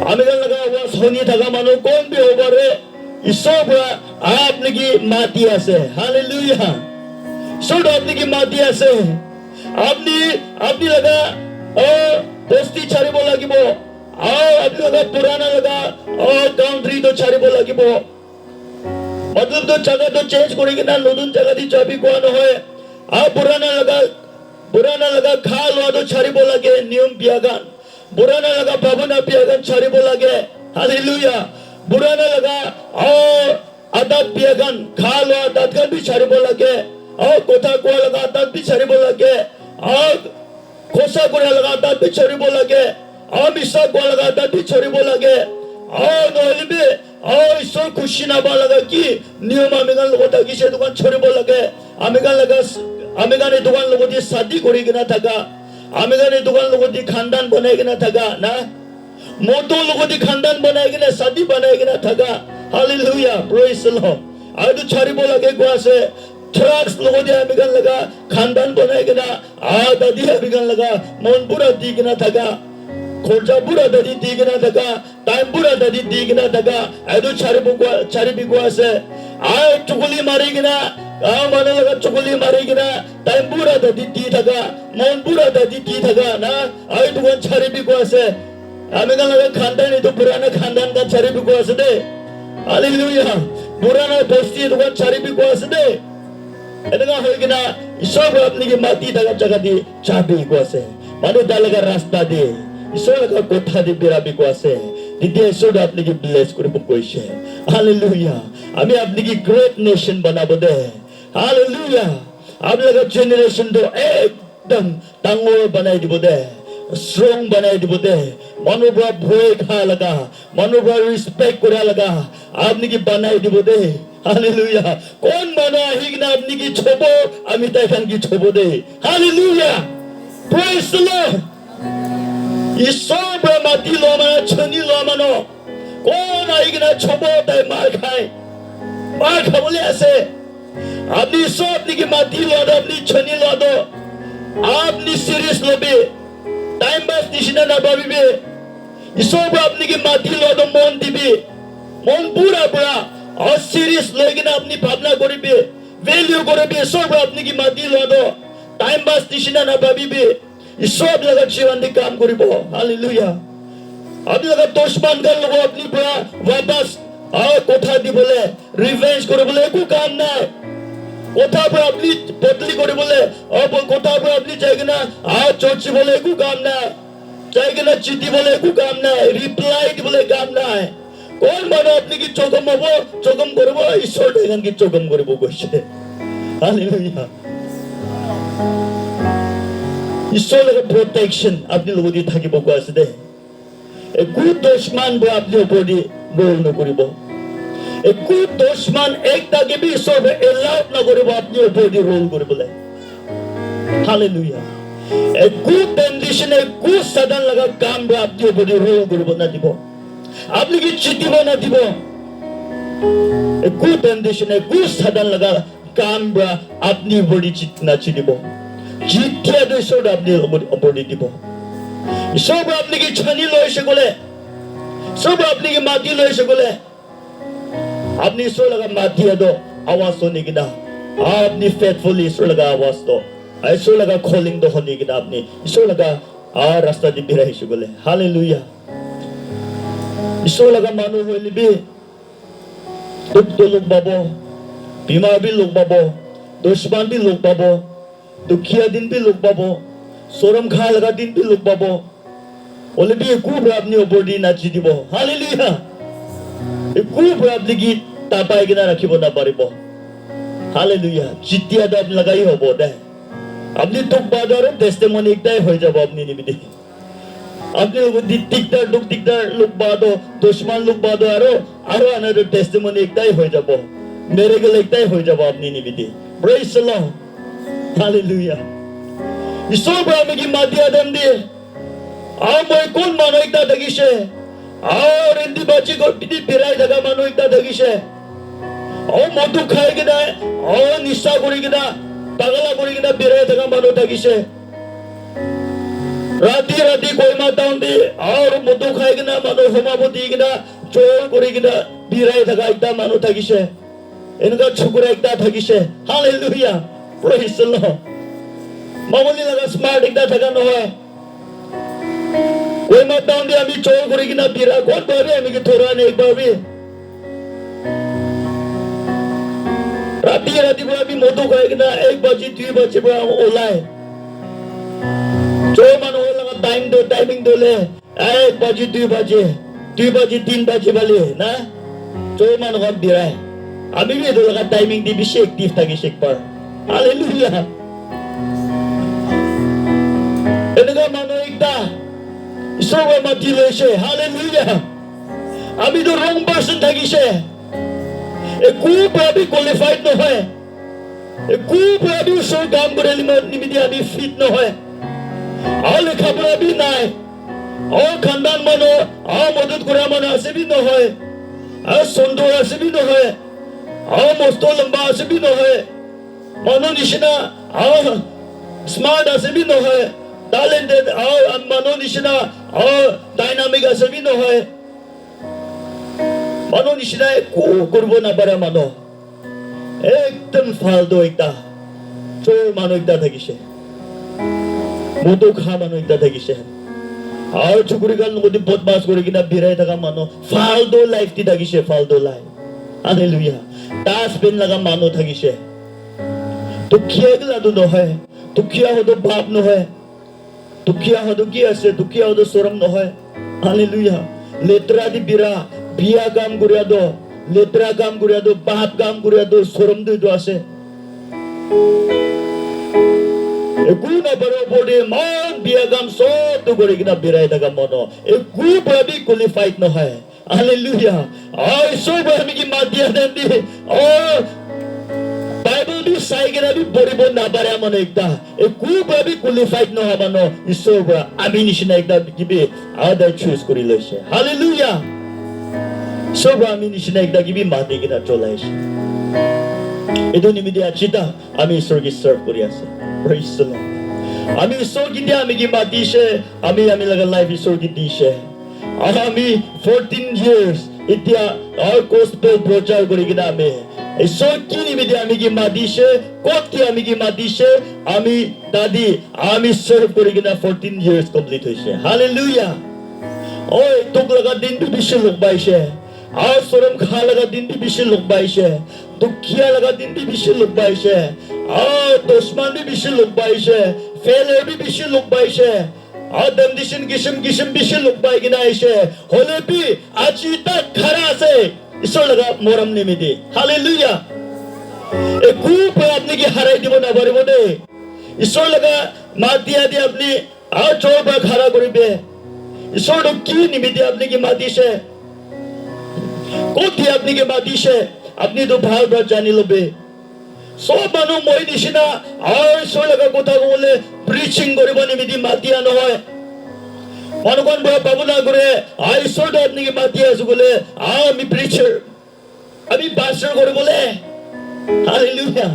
আমি গান লগা শুনি থাকা মানুষ কোন বি হ'ব রে ঈশ্বর পৰা আপনি কি মাতি আছে হালেলুয়া ঈশ্বর আপনি কি মাতি আছে আপনি লগা বস্তি ছাড়িব লাগিব আপনি লগা পুরানা লগা কাউন্ট্রি তো ছাড়িব লাগিব मतलब तो जगह तो चेंज करी कि ना नतुन जगह दी चाबी कोआ নহয় पुराना लगा खा लो तो छाड़िब लागे नियम बियागान पुराना लगा भावना बियागान छाड़िब लागे हालेलुया पुराना लगा आदत बियागान खा लो आदत गान भी छाड़िब लागे कोथा कोआ लगा आदत भी छाड़िब लागे खोसा कोरा लगा आदत भी छाड़िब लागे मिसा कोआ लगा आदत भी छाड़िब लागे नहले ঈশ্বৰ খুশি নাপা লগা কি নিয়ম আমি গান লগত থাকিছে দোকান ছৰিব লাগে আমি গান এই দোকান লগত শাদি কৰি কিনা থাকা আমি গান এই দোকান লগত খানদান বনাই কিনা থাকা না মতো লগত খানদান বনাই কিনা শাদি বনাই কিনা থাকা হালেলুয়া প্ৰেইজ দ্য লৰ্ড আৰু ছৰিব লাগে কোৱা আছে ট্ৰাক্স লগত আমি গান লগা খানদান বনাই কিনা দাদি আমি গান লগা মন পুৰা দি কিনা থাকা খৰচা পুৰা দাদি দি কিনা থাকা টাইম পুৰা দাদি দি কিনা থাকা আৰু ছৰিব কোৱা আছে চুকুলি মাৰি কিনা মানুহ লগা চুকুলি মাৰি কিনা টাইম পুৰা দাদি দি থাকা মন পুৰা দাদি দি থাকা না আৰু দোকান ছৰিব কোৱা আছে আমি গান লগা খানদান এইটো পুৰাণা খানদান কা ছৰিব কোৱা আছে দে হালেলুয়া পুৰাণা বস্তি দোকান ছৰিব কোৱা আছে দে এনেকা হৈ কিনা ঈশ্বৰ আপুনি কি মাতি থাকা জাগা দি চাবি কোৱা আছে মানুহ তাৰ লগা ৰাস্তা দি ঈশ্বৰ লগা কথা দি বিৰাবি কোৱা আছে তেতিয়া ঈশ্বৰ আপুনি কি ব্লেছ কৰিব কৈছে হালেলুয়া আমি আপুনি কি গ্ৰেট নেশ্যন বনাব দে হালেলুয়া আপোনালোকৰ জেনেৰেশ্যনটো একদম ডাঙৰ বনাই দিব দে strong banai দিব দে মানুহ পৰা ভয় খা লগা মানুহ পৰা ৰেসপেক্ট কৰা লগা আপনি কি বনাই দিব দে হালেলুয়া কোন মানুহ আহি কিনা আপনি কি ছব আমি তাইখান কি ছব দে হালেলুয়া প্রেজ দ্য লর্ড ঈশ্বৰ পৰা মাতি ল মানে ছনি ল মানো কোন আহি কিনা ছব তাই মাৰ খাবলৈ আছে আপনি ঈশ্বৰ আপনি কি মাতি ল আপনি ছনি ল দো আপনি সিৰিয়াস লবে টাইম পাস নিশিনা না ভাবিবে ঈশ্বৰ আপনি কি মাতি লো মন দিবি মন পুৰা আৰ সিৰিয়াস লৈ কিনা আপনি ভাবনা কৰিবে ভ্যালু কৰিবে ঈশ্বৰ আপনি কি মাতি লো টাইম পাস নিশিনা না ভাবিবে ঈশ্বৰ লগা জীবন দি কাম করিব হালেলুয়া আপনি লগা দুশ্মন গাল লব আপনি পুরা वापस কথা দিবলে রিভেঞ্জ কৰিবলে একো কাম নাই কথা পৰা আপনি বদলি কৰিবলৈ কথা পৰা আপনি চাই কিনা চৰ্চি বলে একো কাম নাই চাই কিনা চিঠি বলে একো কাম নাই রিপ্লাই দিবলে কাম নাই কোন মানুহ আপনি কি চকম হব চকম কৰিব ঈশ্বৰ দেখান কি চকম কৰিব কৈছে হালেলুয়া ঈশ্বৰৰ প্ৰটেকশ্যন আপনি লগত থাকিব কৈ আছে দে একো দুশ্মন বা আপনি ওপৰত ৰোল নকৰিব একো দুশ্মন একটাকে বি ঈশ্বৰ এলাউড নকৰিব আপনি ওপৰত ৰোল কৰিবলৈ হালেলুয়া একো টেনডিশন একো সাধাৰণ লগা কাম বা আপনি ওপৰত ৰোল কৰিব না দিব আপনি কি চিঠিব না দিব একো টেনডিশন একো সাধাৰণ লগা কাম বা আপনি ওপৰত চিঠনা চিঠিব জিতিয়া ঈশ্বৰ আপনি ওপৰত দিব ঈশ্বৰ আপনি কি ছনি লৈছে গলে সব আপনি কি মাটি লৈছে গলে আপনি ঈশ্বৰ লগা মাতি দো আৱাজ শুনি কিনা আপনি ফেথফুলি ঈশ্বৰ লগা আৱাজ দো ঈশ্বৰ লগা কলিং দো শুনি কিনা আপনি ঈশ্বৰ লগা ৰাস্তা দি বিৰাইছে গলে হালেলুয়া ঈশ্বৰ লগা মানুহ হইলিবি দুখ লোক পাব বিমাৰ বি লোক পাব দুশ্মন বি লোক পাব দুখীয়া দিন বি লোক পাব চৰম খা লগা দিন বি লোক পাব ওলে বি একো আপনি ওপৰ দি নাচি দিব হালেলুয়া একো আপনি কি তাপাই কিনা ৰাখিব নাপাৰিব হালেলুয়া যেতিয়া আপনি লগাই হ'ব দে আপনি দুখ বাদ আৰু টেষ্টিমনি একটাই হৈ যাব আপনি নিবিদে আপনি দিকদাৰ দুখ দিকদাৰ লোক বাদ দুশ্মন লোক বাদ আৰু আনাৰ টেষ্টিমনি একটাই হৈ যাব মেৰেগল একটাই হৈ যাব আপনি নিবিদে প্ৰেইজ দ্য লৰ্ড হালেলুয়া ঈশ্বৰ আমি কি মাতি আদম দিয়ে মই কোন মানুহ একটা দেখিছে और इंदी बाची को पिटी पिराई जगह मानो इतना दगिशे और मधु खाए किना और निशा करी किना पागला करी किना पिराई जगह मानो दगिशे राती कोई माता उन्दी और मधु खाए किना मानो होमाबती किना चोर करी किना पिराई जगह इतना मानो दगिशे इनका छुकरा इतना दगिशे हालेलुया प्रेज द लॉर्ड मामूली लगा स्मार्ट इतना जगह न है कोई मत डाउन दे अभी चोर करी कि ना पीरा कौन बाबी हमें कि थोड़ा नहीं एक बाबी राती बुरा भी मोटो खाए कि ना 1 बजे 2 बजे बुरा ओलाए चोर मानो हो लगा टाइमिंग दो ले 1 बजे 2 बजे 3 बजे वाले ना चोर मानो हम पीरा है अभी भी दो लगा टाइमिंग दी भी शेक टीफ था कि शेक पर हालेलुया इनका मानो एकता ঈশ্বৰ মাতি লৈছে হালেলুয়া আমি তো wrong person থাকিছে একো আমি qualified নহয় একো আমি সব কাম করে নিমিত্তে আমি ফিট নহয় আলে খাবার আমি নাই খানদান মানুহ মদত কৰা মানুহ আছে বি নহয় সুন্দৰ আছে বি নহয় মস্ত লম্বা আছে বি নহয় মানুহ নিচিনা স্মাৰ্ট আছে বি নহয় talented মানুহ নিচিনা ডাইনামিক আছে বি নহয় মানুহ নিচিনা একো কৰিব নাপাৰে মানুহ একদম ফালতু একটা চোৰ মানুহ একটা থাকিছে মদু খা মানুহ একটা থাকিছে আৰু চুকুৰি গাল নগদি বদমাছ কৰি কিনা বিৰাই থকা মানুহ ফালতু লাইফ দি থাকিছে ফালতু লাইফ হালেলুয়া তাস পেন লগা মানুহ থাকিছে দুখীয়া গিলাটো নহয় দুখীয়া হয়তো বাপ নহয় দুখীয়া হয়তো কি আছে দুখীয়া হয়তো চৰম নহয় হালেলুয়া লেতৰা দি বিয়া কাম কৰিয়া দো লেতৰা কাম কৰিয়া দো বাপ কাম কৰিয়া দো চৰম দুইটো আছে একো নাপাৰো বডি মান বিয়া কাম সব কৰি কিনা বিৰাই থকা মানুহ একো ভাবি কোৱালিফাইড নহয় হালেলুয়া সব আমি কি মাত দিয়া দেndi বাইবেল দি চাই কিনা বি পঢ়িব নাপাৰে মানুহ একটা একো ভাবি কোৱালিফাইড নহয় মানুহ ঈশ্বৰৰ পৰা আমি নিচিনা একটা কিবি আদাৰ চুজ কৰি লৈছে হালেলুয়া সব আমি নিচিনা একটা কিবি মাতি কিনা চলাইছে এইটো নিমিত্তে আছিতা আমি ঈশ্বৰক সাৰ্ভ কৰি আছে praise the Lord আমি ঈশ্বৰক দিয়া আমি কি মাতিছে আমি লগা লাইফ ঈশ্বৰক দিছে আমি 14 years এতিয়া gospel প্ৰচাৰ কৰি কিনা আমি ঈশ্বৰক নিমিত্তে আমি কি মাতিছে ক'ত আমি কি মাতিছে আমি দাদি আমি সাৰ্ভ কৰি কিনা 14 years কমপ্লিট হৈছে হালেলুয়া তোক লগা দিনটো বেছি লোক পাইছে চৰম খা লগা দিনটো বেছি লোক পাইছে দুখীয়া লগা দিনটো বেছি লোক পাইছে দুশ্মন বি বেছি লোক পাইছে ফেইলিয়াৰ বি বেছি লোক পাইছে ডেমনিশ্যন কিসম বেছি লোক পাই কিনা আহিছে হলে বি আজি তাক খাৰা আছে ঈশ্বৰ লগা মৰম নিমিত্তে হালেলুয়া একো আপুনি কি হাৰাই দিব নাপাৰিব দেই ঈশ্বৰ লগা মাত দিয়া দি আপুনি জোৰ পৰা খাৰা কৰিবে ঈশ্বৰক কি নিমিত্তে আপুনি কি মাতিছে ক'ত আপুনি কি মাতিছে আপুনি তো ভাল পৰা জানি ল'বে সব মানুহ মই নিচিনা ঈশ্বৰ লগা কথা ক'বলৈ প্ৰিচিং কৰিব নিমিত্তে মাতিয়া নহয় মানুহখন পৰা পাব না কৰে ঈশ্বৰটো আপুনি কি মাতি আছো বোলে আমি প্ৰিচাৰ আমি পাষ্টাৰ কৰিবলৈ হালেলুয়া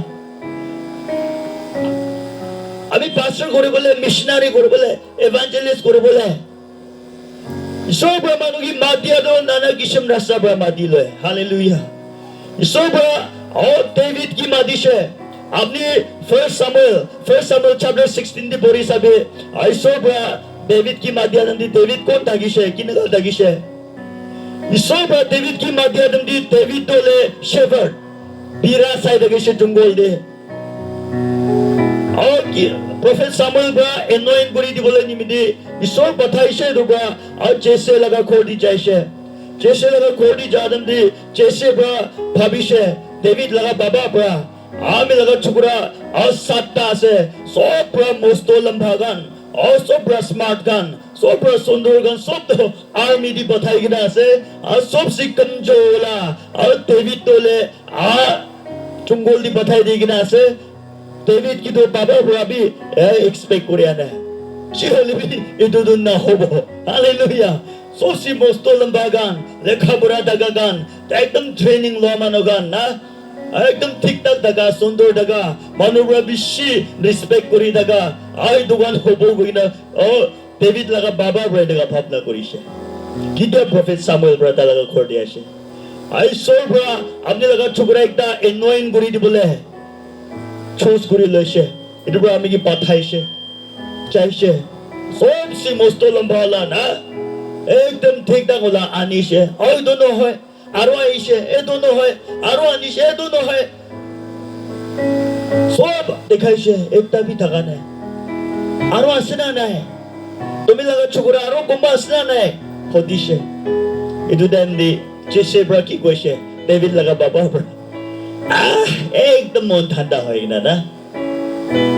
আমি পাষ্টাৰ কৰিবলৈ মিছনাৰী কৰিবলৈ এভাঞ্জেলিষ্ট কৰিবলৈ ঈশ্বৰ পৰা মানুহ কি মাত দিয়াটো নানা কিসম ৰাস্তাৰ পৰা মাতি লয় হালেলুয়া ঈশ্বৰ পৰা ডেভিড কি মাতিছে আপনি first Samuel chapter 16 দি পঢ়ি চাবে ঈশ্বৰ পৰা ডেভিড কি মাত দিয়া দি ডেভিড কোন থাকিছে কিনগা থাকিছে ঈশ্বৰ পৰা ডেভিড কি মাত দিয়া দি ডেভিড তোলে শেফাৰ্ড বিৰা চাই থাকিছে জংগল দে কি prophet Samuel পৰা এনয়েন্ট কৰি দিবলৈ নিমিত্তে ঈশ্বৰ পঠাইছে দুবা জেছে লগা খোদি যাইছে জেছে লগা খোদি যাদম দি জেছে পৰা ভাবিছে ডেভিড লগা বাবা পৰা আমি লগা চুকুৰা সাতটা আছে সব পৰা মস্ত লম্বা গান সব পৰা স্মাৰ্ট গান সব পৰা সুন্দৰ গান সব আৰ্মি দি পঠাই কিনা আছে সব সিকম জোলা ডেভিড তোলে জংগল দি পঠাই দি কিনা আছে ডেভিড কিন্তু বাবা পৰা বি এক্সপেক্ট কৰি আনে চিহলিবি এইটো না হ'ব হালেলুয়া সবসি মস্ত লম্বা গান লেখা পঢ়া থাকা গান একদম ট্ৰেইনিং লোৱা মানুহ গান না একদম ঠিক ঠাক থাকা সুন্দৰ থাকা মানুহৰ পৰা বেছি ৰেসপেক্ট কৰি থাকা দোকান হ'ব গৈ না ডেভিড লগা বাবাৰ পৰা এনেকা ভাৱনা কৰিছে কিন্তু প্ৰফেট সামুৱেল পৰা তাৰ লগা ঘৰ দি আছে ঈশ্বৰ পৰা আপুনি লগা চুকুৰা একটা এনয়েন্ট কৰি দিবলৈ চুজ কৰি লৈছে এইটো পৰা আমি কি পঠাইছে চাইছে সবসে মস্ত লম্বা হলা না একদম ঠিক ঠাক হলা আনিছে এইটো নহয় আৰু আহিছে এইটো নহয় আৰু আনিছে এইটো নহয় সব দেখাইছে একটা বি থাকা নাই আৰু আছে না নাই তুমি লগা চুকুৰা আৰু কোনবা আছে না নাই সুধিছে এইটো টাইম দি জেছে পৰা কি কৈছে ডেভিড লগা বাবাৰ পৰা একদম মন ঠাণ্ডা হয় কিনা না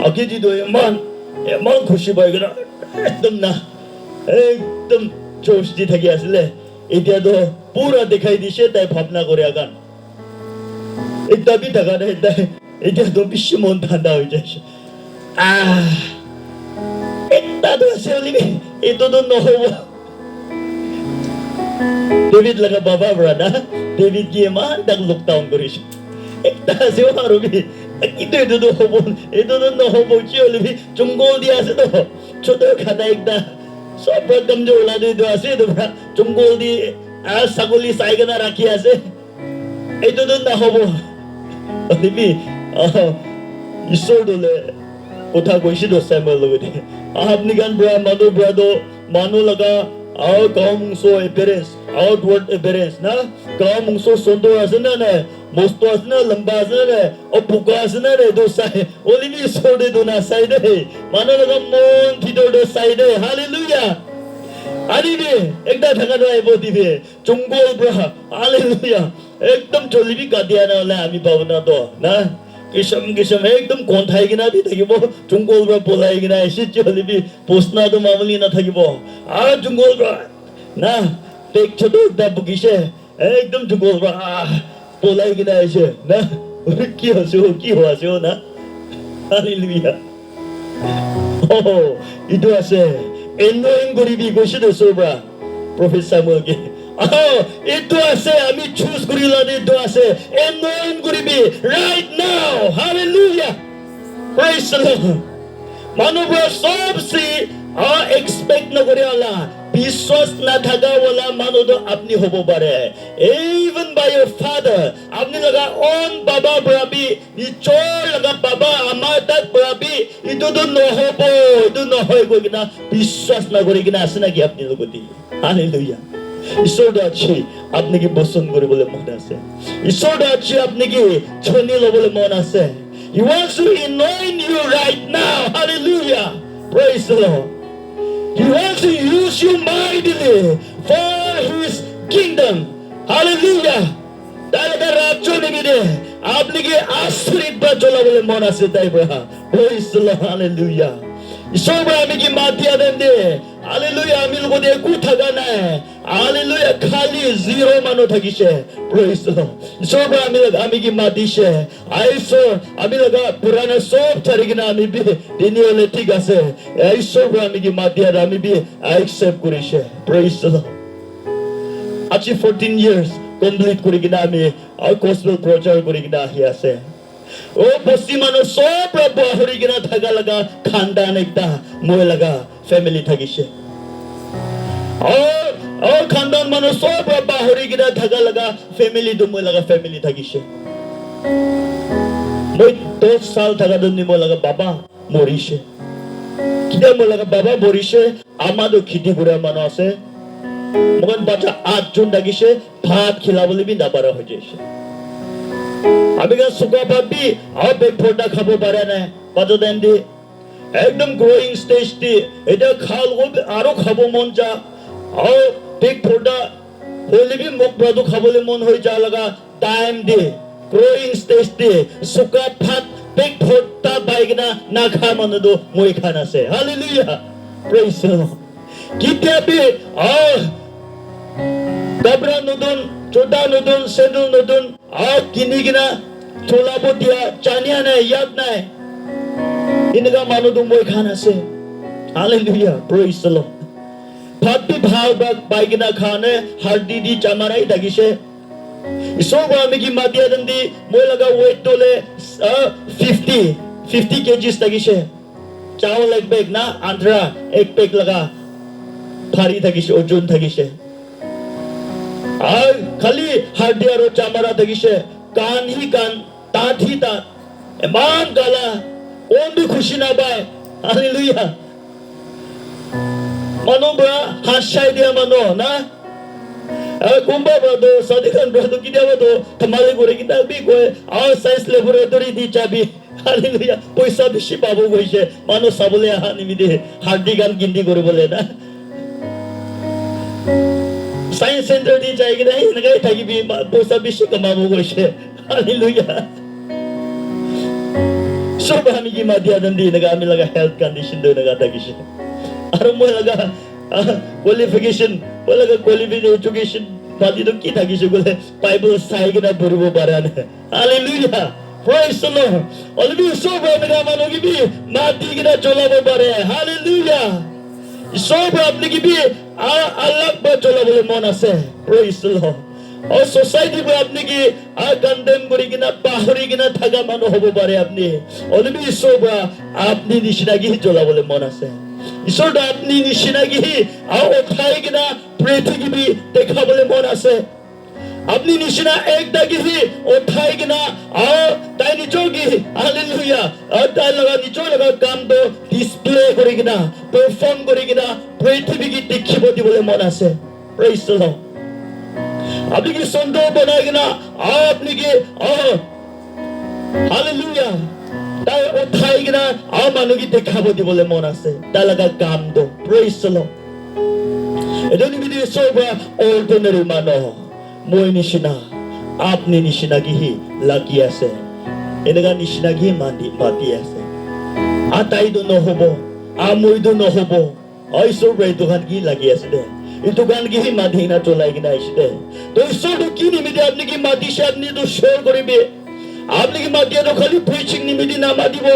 আগে যিটো ইমান খুশি পাই কিনা একদম না একদম জোশ দি থাকি আছিলে এতিয়াতো পুৰা দেখাই দিছে তাই ভাবনা কৰি আগান একটা বি থাকা নাই তাই এতিয়াতো বেছি মন ঠাণ্ডা হৈ যাইছে এটাতো আছে বুলিবি এইটোতো নহ'ব ডেভিড লগা বাবা ব্ৰাদা ডেভিড কি ইমান তাক লকডাউন কৰিছে একটা আছে আৰু কিন্তু এইটোতো হ'ব এইটোতো নহ'ব কি হ'লিবি জংগল দিয়া আছে তো ছোট খানা একটা সব একদম যে ওলা দিয়ে আছে তোমরা জংগল দিয়ে ছাগলী চাই কেনে ৰাখি আছে এইটোতো নহ'ব হ'লিবি ঈশ্বৰ দলে কথা কৈছে তো চেমৰ লগতে আপনি গান মানুহ লগা kaum so appearance outward appearance na kaum so sunder ase na na mosto ase na lamba ase na opuka ase na re do sai only me so de do na sai de mano laga mon thidor do sai de hallelujah ani be ekta thanga do aibo dibe jongol bra hallelujah ekdom jolibi kadia na la ami bavna do na किसम एकदम कोंथाइगिना भी থাকিব জঙ্গলরা পলাইগিনা এসে চলিবি পোস্টনা তো মামুলি না থাকিব আর জঙ্গলরা না tech ছোট একটা বগিছে একদম জঙ্গলরা পলাইগিনা এসে না কি হচ্ছে না হালেলুয়া ও ইটো আছে এনয়িং করিবি কইছে তো সবরা prophet সামুয়েলকে itu ase ami choose kurila itu ase anoint kuribi right now hallelujah praise the Lord manubra sob si expect na kore ala বিশ্বাস না থাকা ওলা মানুষ তো আপনি হব পারে even by your father আপনি লগা on baba brabi নিচৰ লগা baba আমাৰ তাত brabi ইটো তো নহব ইটো নহয় কই কিনা বিশ্বাস না কৰি কিনা আছে নাকি আপনি লগতি হালেলুয়া ঈশ্বৰ আছে আপনি কি বচন কৰিবলৈ মন আছে ঈশ্বৰ আছে আপনি কি ছনি লবলৈ মন আছে he wants to anoint you right now hallelujah praise the Lord he wants to use you mightily for his kingdom hallelujah তার রাজ্য নিবিদে আপনি কি আশীর্বাদ চলাবলৈ মন আছে তাই Bora praise the Lord hallelujah ঈশ্বৰ আমি কি মাতিয়া দেন দে Hallelujah, আমি লগতে একো থাকা নাই Hallelujah, খালি জিরো মানুহ থাকিছে praise the Lord ঈশ্বৰ আমি কি মাতিছে ঈশ্বৰ আমি লগা পুৰাণা সব চাৰিকিনা আমি বি দিনিয়লে ঠিক আছে ঈশ্বৰ আমি কি মাতিয়া আমি বি accept কৰিছে praise the Lord আজি 14 years complete কৰি কিনা আমি gospel প্ৰচাৰ কৰি কিনা আহি আছে ও পশ্চিমানো সব বাহৰি কিনা থাকা লগা খানদান একটা মই লগা ফ্যামিলি থাকিছে ও খানদান মানুহ সব বাহৰি কিনা থাকা লগা ফ্যামিলি তো মই লগা ফ্যামিলি থাকিছে মই 10 সাল থাকা দনি মই লগা বাবা মৰিছে কিটা মই লগা বাবা মৰিছে আমাদো খিটি বুঢ়া মানুহ আছে মগন বাচ্চা 8 জন থাকিছে ভাত খিলাবলৈ বি নাপাৰা হৈ যাইছে আমি গান সুকা ভাবি বেগ ফোটা খাব পারে না বাজো দেন দি একদম গ্রোয়িং স্টেজ দি এটা খাল আরো খাবো মন যা বেগ ফোটা হলে বি মুখ ব্রাদু খাবলে মন হয়ে যা লাগা টাইম দি গ্রোয়িং স্টেজ দি সুকা ভাত বেগ ফোটা বাইগনা না খা মানে দো মই খান আছে হালেলুয়া প্রেজ দ্য লর্ড কিতাবে দাবরা নতুন চোদা নতুন সেদুল নতুন কিনি কিনা চলাব দিয়া জানিয়া নাই ইয়াদ নাই এনেকা মানুহ তো মই খান আছে হালেলুয়া প্রেজ দ্য লর্ড ভাবি ভাল বাই কিনা খানে হাৰ্দি দি চামাৰাই থাকিছে ঈশ্বৰ আমি কি মাতিয়া দেন দি মই লগা ওয়েট তোলে 50 কেজিছ থাকিছে চাউল এক বেগ না আন্ধ্ৰা এক পেক লগা ভাৰী থাকিছে ওজন থাকিছে খালি হাৰ্দি আৰু চামৰা থাকিছে কান হি কান তাঁত হি তাঁত ইমান গালা কোনটো খুশি নাপায় হালেলুয়া মানুহ বৰা হাসাই দিয়া মানুহ না কোনবা ব্ৰাদো সাদিখান ব্ৰাদো কিতিয়াবাতো ধমালি কৰি কিতাবি কয় সাইন্স লেবৰেটৰী দি চাবি হালেলুয়া পইচা বেছি পাব গৈছে মানুহ চাবলৈ আহা নিমিদে হাৰ্দি গান গিন্দি কৰিবলৈ না সায়েন্স সেন্টার দি যাই কিনা এনেকাই থাকিবি পইচা বেছি কমাব গৈছে হালেলুয়া সব আমি কি মাতিয়া দেন দি এনেকা আমি লগা হেলথ কন্ডিশন দৈ এনেকা থাকিছে আৰু মই লগা qualification wala ka qualified education pati to ki thakise gole Bible sai kina puribo bara na hallelujah praise the Lord olbi soba mega manogi bi mati kina cholabo bare hallelujah soba apni ki bi alag ba cholabo mon ase praise the Lord और society को आपने की condemn करी कि ना बाहरी कि ना थका मानो हो बारे आपने और भी ईश्वर बा आपनी निशिना की चला बोले मना से ईश्वर तो आपनी निशिना की उठाई कि ना प्रेथी की भी देखा बोले मना से अपनी निशिना एक दागी ही उठाई कि ना ताई निचों की हालेलुया और ताई लगा निचों लगा काम तो डिस्प्ले करी कि ना परफॉर्म करी कि ना प्रेथी की देखी बोली बोले मना से प्रेज द लॉर्ड आपने की संदो बनाएगी ना आपने की हालेलुया ताई उठाएगी ना मानो की देखा बोली बोले मना से ताई लगा काम दो प्रेज द लॉर्ड इधर भी दिए सोबा ऑर्डिनरी मानो मोई निशिना आपने निशिना की ही लगी ऐसे इनका निशिना की माती ऐसे आताई दो न होबो मोई दो न होबो ऐसो रे दुकान की लगी ऐसे दे itu kan ki mati na tolai ki na iste to iso to ki nimidi apni ki mati se apni to share koribe apni ki mati to khali preaching nimidi na mati bo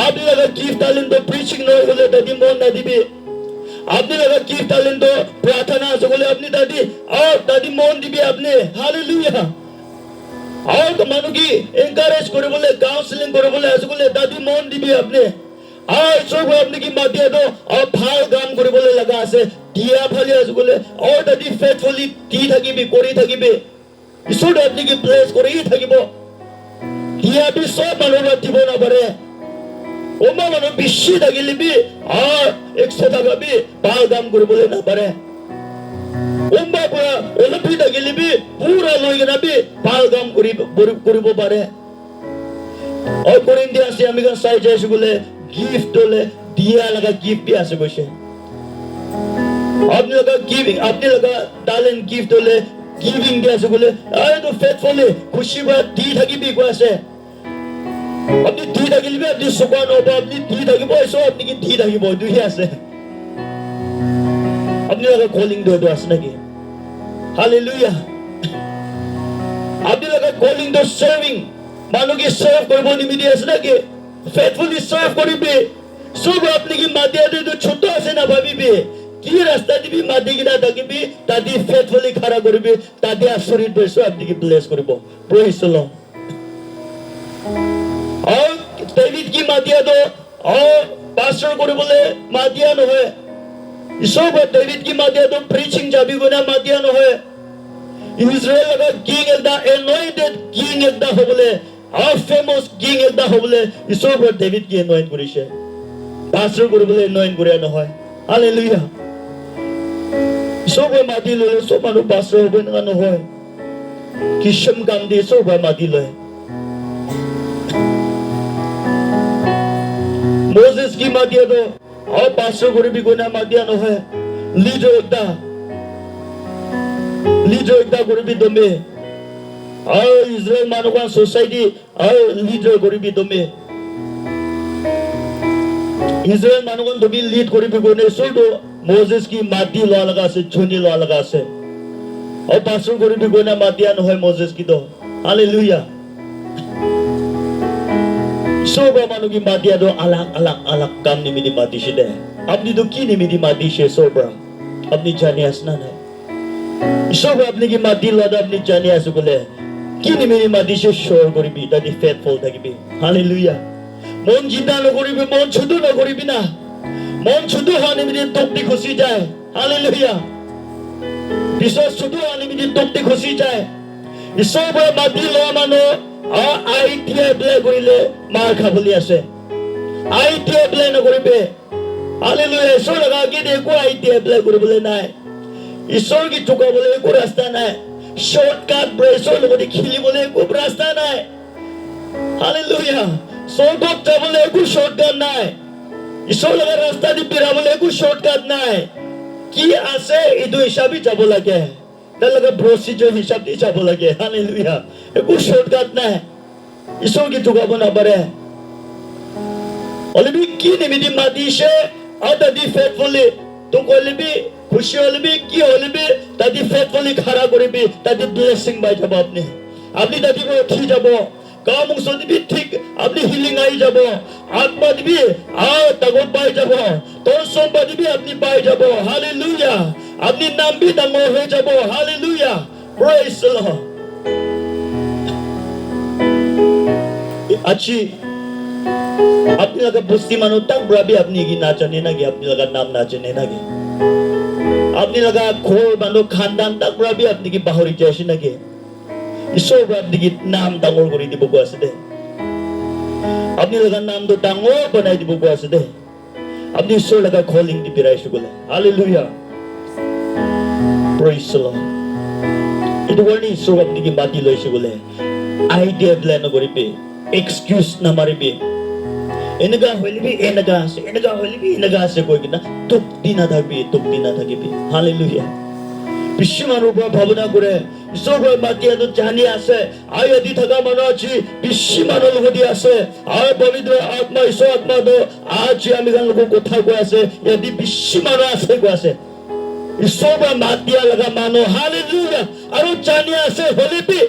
apni laga gift talent to preaching no hole dadi mon na dibe apni laga gift talent to prarthana asogole apni dadi mon dibe apni hallelujah aur to manu ki encourage kore bole counseling kore bole asogole dadi mon dibe apni so go apni ki mati to phal gam kore bole laga ase dia phali asogole or dadi faithfully di thakibe kori thakibe iso apni ki place kori thakibo dia bi so manu dibo na bare oma manu bishi thakile bi 100 taka bi phal gam kori bole na bare omba pura olapi thakile bi pura loi na bi phal gam koribo bare or Corinthians se amiga sai jesugole gift dole dia laga gift bi ase goise आपने लगा giving आपने लगा talent gift होले giving दिया सगोले आए तो faithfully खुशी बात दी थकी भी को ऐसे अपनी दी थकी भी अपनी सुकान हो अपनी दी थकी बोय सो अपनी की दी थकी बोय दुही ऐसे आपने लगा कॉलिंग दो असना की हालेलुया आपने लगा कॉलिंग दो सर्विंग मानो कि सर्व करबो निमित्त असना के फेथफुली सर्व करिबे सब अपनी की माध्यम से तो छोटा से ना भाभी भी की रास्ता दी भी मादी की दादा की भी तादी फेथफुली खड़ा करी भी तादी आश्चर्य बेसो अपनी की ब्लेस करी बो प्रेज द लॉर्ड और डेविड की मादिया तो और पास्टर करी बोले मादिया न है इसो पर डेविड की मादिया तो प्रीचिंग जाबी गुना मादिया न है इज़राइल का किंग एकदा एनॉइंटेड किंग एकदा हो बोले और फेमस किंग एकदा हो बोले इसो पर डेविड की एनॉइंट करी छे पास्टर करी बोले एनॉइंट करिया न है हालेलुया सोबा मादी ले सोबा नो पास्टर होबे न न होय किशम गांधी सोबा मादी ले मोसेस की मादिया तो और पास्टर को भी कोना मादिया न होय लीडर एकदा को भी दमे और इजराइल मानो का सोसाइटी और लीडर को भी दमे इजराइल मानो का दमी लीड को भी कोने सोडो मोसेस की मादी लो लगा से झुनी लो लगा से और पास्टर को भी कोना मादिया न होय मोसेस की तो हालेलुया सोबा मानो की मादिया तो अलग काम निमित्त मादी से दे अपनी तो की निमित्त मादी से सोबा अपनी जाने असना है सोबा अपनी की मादी लो अपनी जाने असु बोले की निमित्त मादी से शोर करी भी दादी फेथफुल थकी भी हालेलुया मन जिंदा न करी भी मन छुदु न करी भी ना मन छुदु हानि निमित्त तोपती खुशी जाए हालेलुया विश्वास छुदु हानि निमित्त तोपती खुशी जाए सोबा मादी लो मानो आईटीआई प्ले करिले मार खाबली আছে आईटीआई प्ले न करिबे हालेलुया ঈশ্বর লাগা কি দেখো आईटीआई प्ले করিবলে নাই ঈশ্বর কি চুকাবলে কো রাস্তা নাই শর্টকাট ব্রেসর লগতে খিলিবলে কো রাস্তা নাই হালেলুয়া শর্টকাট যাবলে কো শর্টকাট নাই ঈশ্বর লাগা রাস্তা দি পিরাবলে কো শর্টকাট নাই কি আছে ইদু হিসাবই যাব লাগে लगा प्रोसीजर हिसाब से चाबो लगे हालेलुया एको शॉर्टकट ना है ईश्वर की चुका बना बरे और भी की निमित्त मादी से आदि फेथफुली তোক হলিবি খুশি হলিবি কি হলিবি তাদি ফেথফুলি খাড়া করিবি তাদি ব্লেসিং পাই যাব আপনি আপনি তাদি উঠি যাব কাম অংশ দিবি ঠিক আপনি হিলিং আই যাব আত্মা দিবি তাগত পাই যাব তোর সম্পদ দিবি আপনি পাই যাব হালেলুয়া আপনি নামবি ডাঙর হয়ে যাব হালেলুয়া প্রেজ দ্য লর্ড अच्छी अपनी लगा बुस्ती मानो तक ब्राबी अपनी की नाचने ना की अपनी लगा नाम नाचने ना की अपनी लगा खोर मानो खानदान तक ब्राबी अपनी की बाहरी जैसी ना की ईश्वर ब्राबी की नाम डांगोर करी दी बुक वास्ते अपनी लगा नाम तो डांगोर बनाई दी बुक वास्ते अपनी ईश्वर लगा कॉलिंग दी पिराई शुगले हालेलुया प्रेज द लॉर्ड इधर वर्णी ईश्वर अपनी की बाती लोई शुगले आइडिया प्लान करी पे एक्सक्यूज ना मारे भी इनका होली भी इनका से कोई किना तुक दिना था भी हालेलुया विश्व मानव भावना करे ईश्वर मातिया तो जानी आसे आय यदि थका मानो अच्छी विश्व मानव लोग दिया आसे आय पवित्र आत्मा ईश्वर आत्मा तो आज आमी गन लोगों को था को आसे यदि विश्व मानव आसे को आसे ईश्वर मातिया लगा मानो हालेलुया अरु जानी आसे होली भी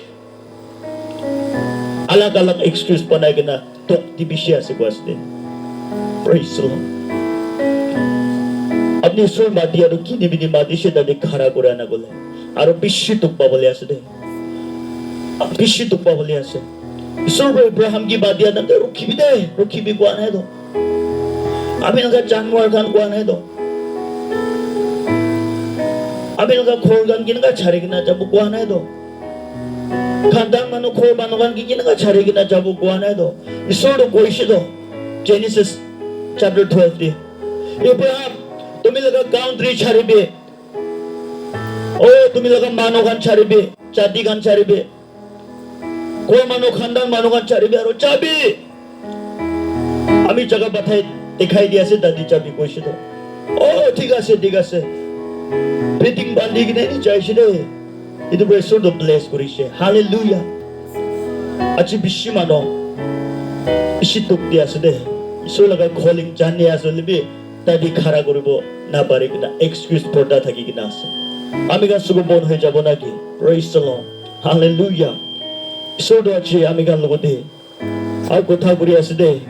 अलग-अलग एक्सक्यूज बनाए के ना तो दिबिशिया से वास्ते प्रेज द लॉर्ड अपनी ईश्वर मातिया तो किनी बिनी माति से दादी खड़ा करे ना बोले आरो बिशी तुक्पा बोले आसे दे बिशी तुक्पा बोले आसे ईश्वर इब्राहिम की बातिया ना तो रुखी भी कौन है तो अभी ना जानवर खान कौन है तो अभी ना खोर खान की ना छारे की ना जब कौन है तो खानदान मानो खोर मानोगान की किना छारे की ना जाबो गुआना है दो ईश्वर तो कोई से दो जेनेसिस चैप्टर 12 दी इब्राहिम तुम्हें लगा काउंट्री छारे बे ओ तुम्हें लगा मानोगान छारे बे जाति गान छारे बे कोई मानो खानदान मानोगान छारे बे और चाबी अमी जगह बताई दिखाई दिया से दादी चाबी कोई से दो ओ ठीक है से प्रीतिंग बांधी की नहीं चाहिए दे itu berasal dari bless kurisnya, haleluya. Aci bisi mana, bisi tuk dia sudah. Isu laga calling jani aso lebih tadi khara koribo na pare kita excuse porda thaki kita ase. Amiga sugo bon hoye jabo naki, praise the Lord, haleluya. Isu do aci amiga logo de, aw kotha kori ase de.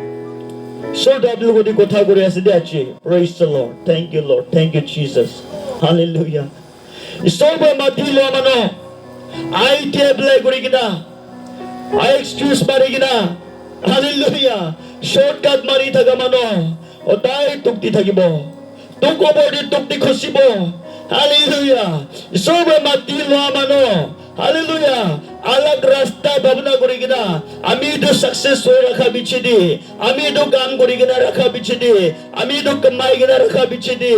Isu do api logo de kotha kori ase de aci, praise the Lord, thank you Lord, thank you Jesus, haleluya. ईश्वर माती लो मानो आई टेबले करी किना आई excuse मारी किना hallelujah shortcut मारी थका मानो ओताई तुक्ति थकिबो तुको बॉडी तुक्ति खुशिबो हालेलुया ईश्वर माती लो मानो हालेलुया अलग रास्ता भावना करी किना आमी तो सक्सेस हो रखा बिछे दे आमी तो काम करी किना रखा बिछे दे आमी तो कमाई किना रखा बिछे दे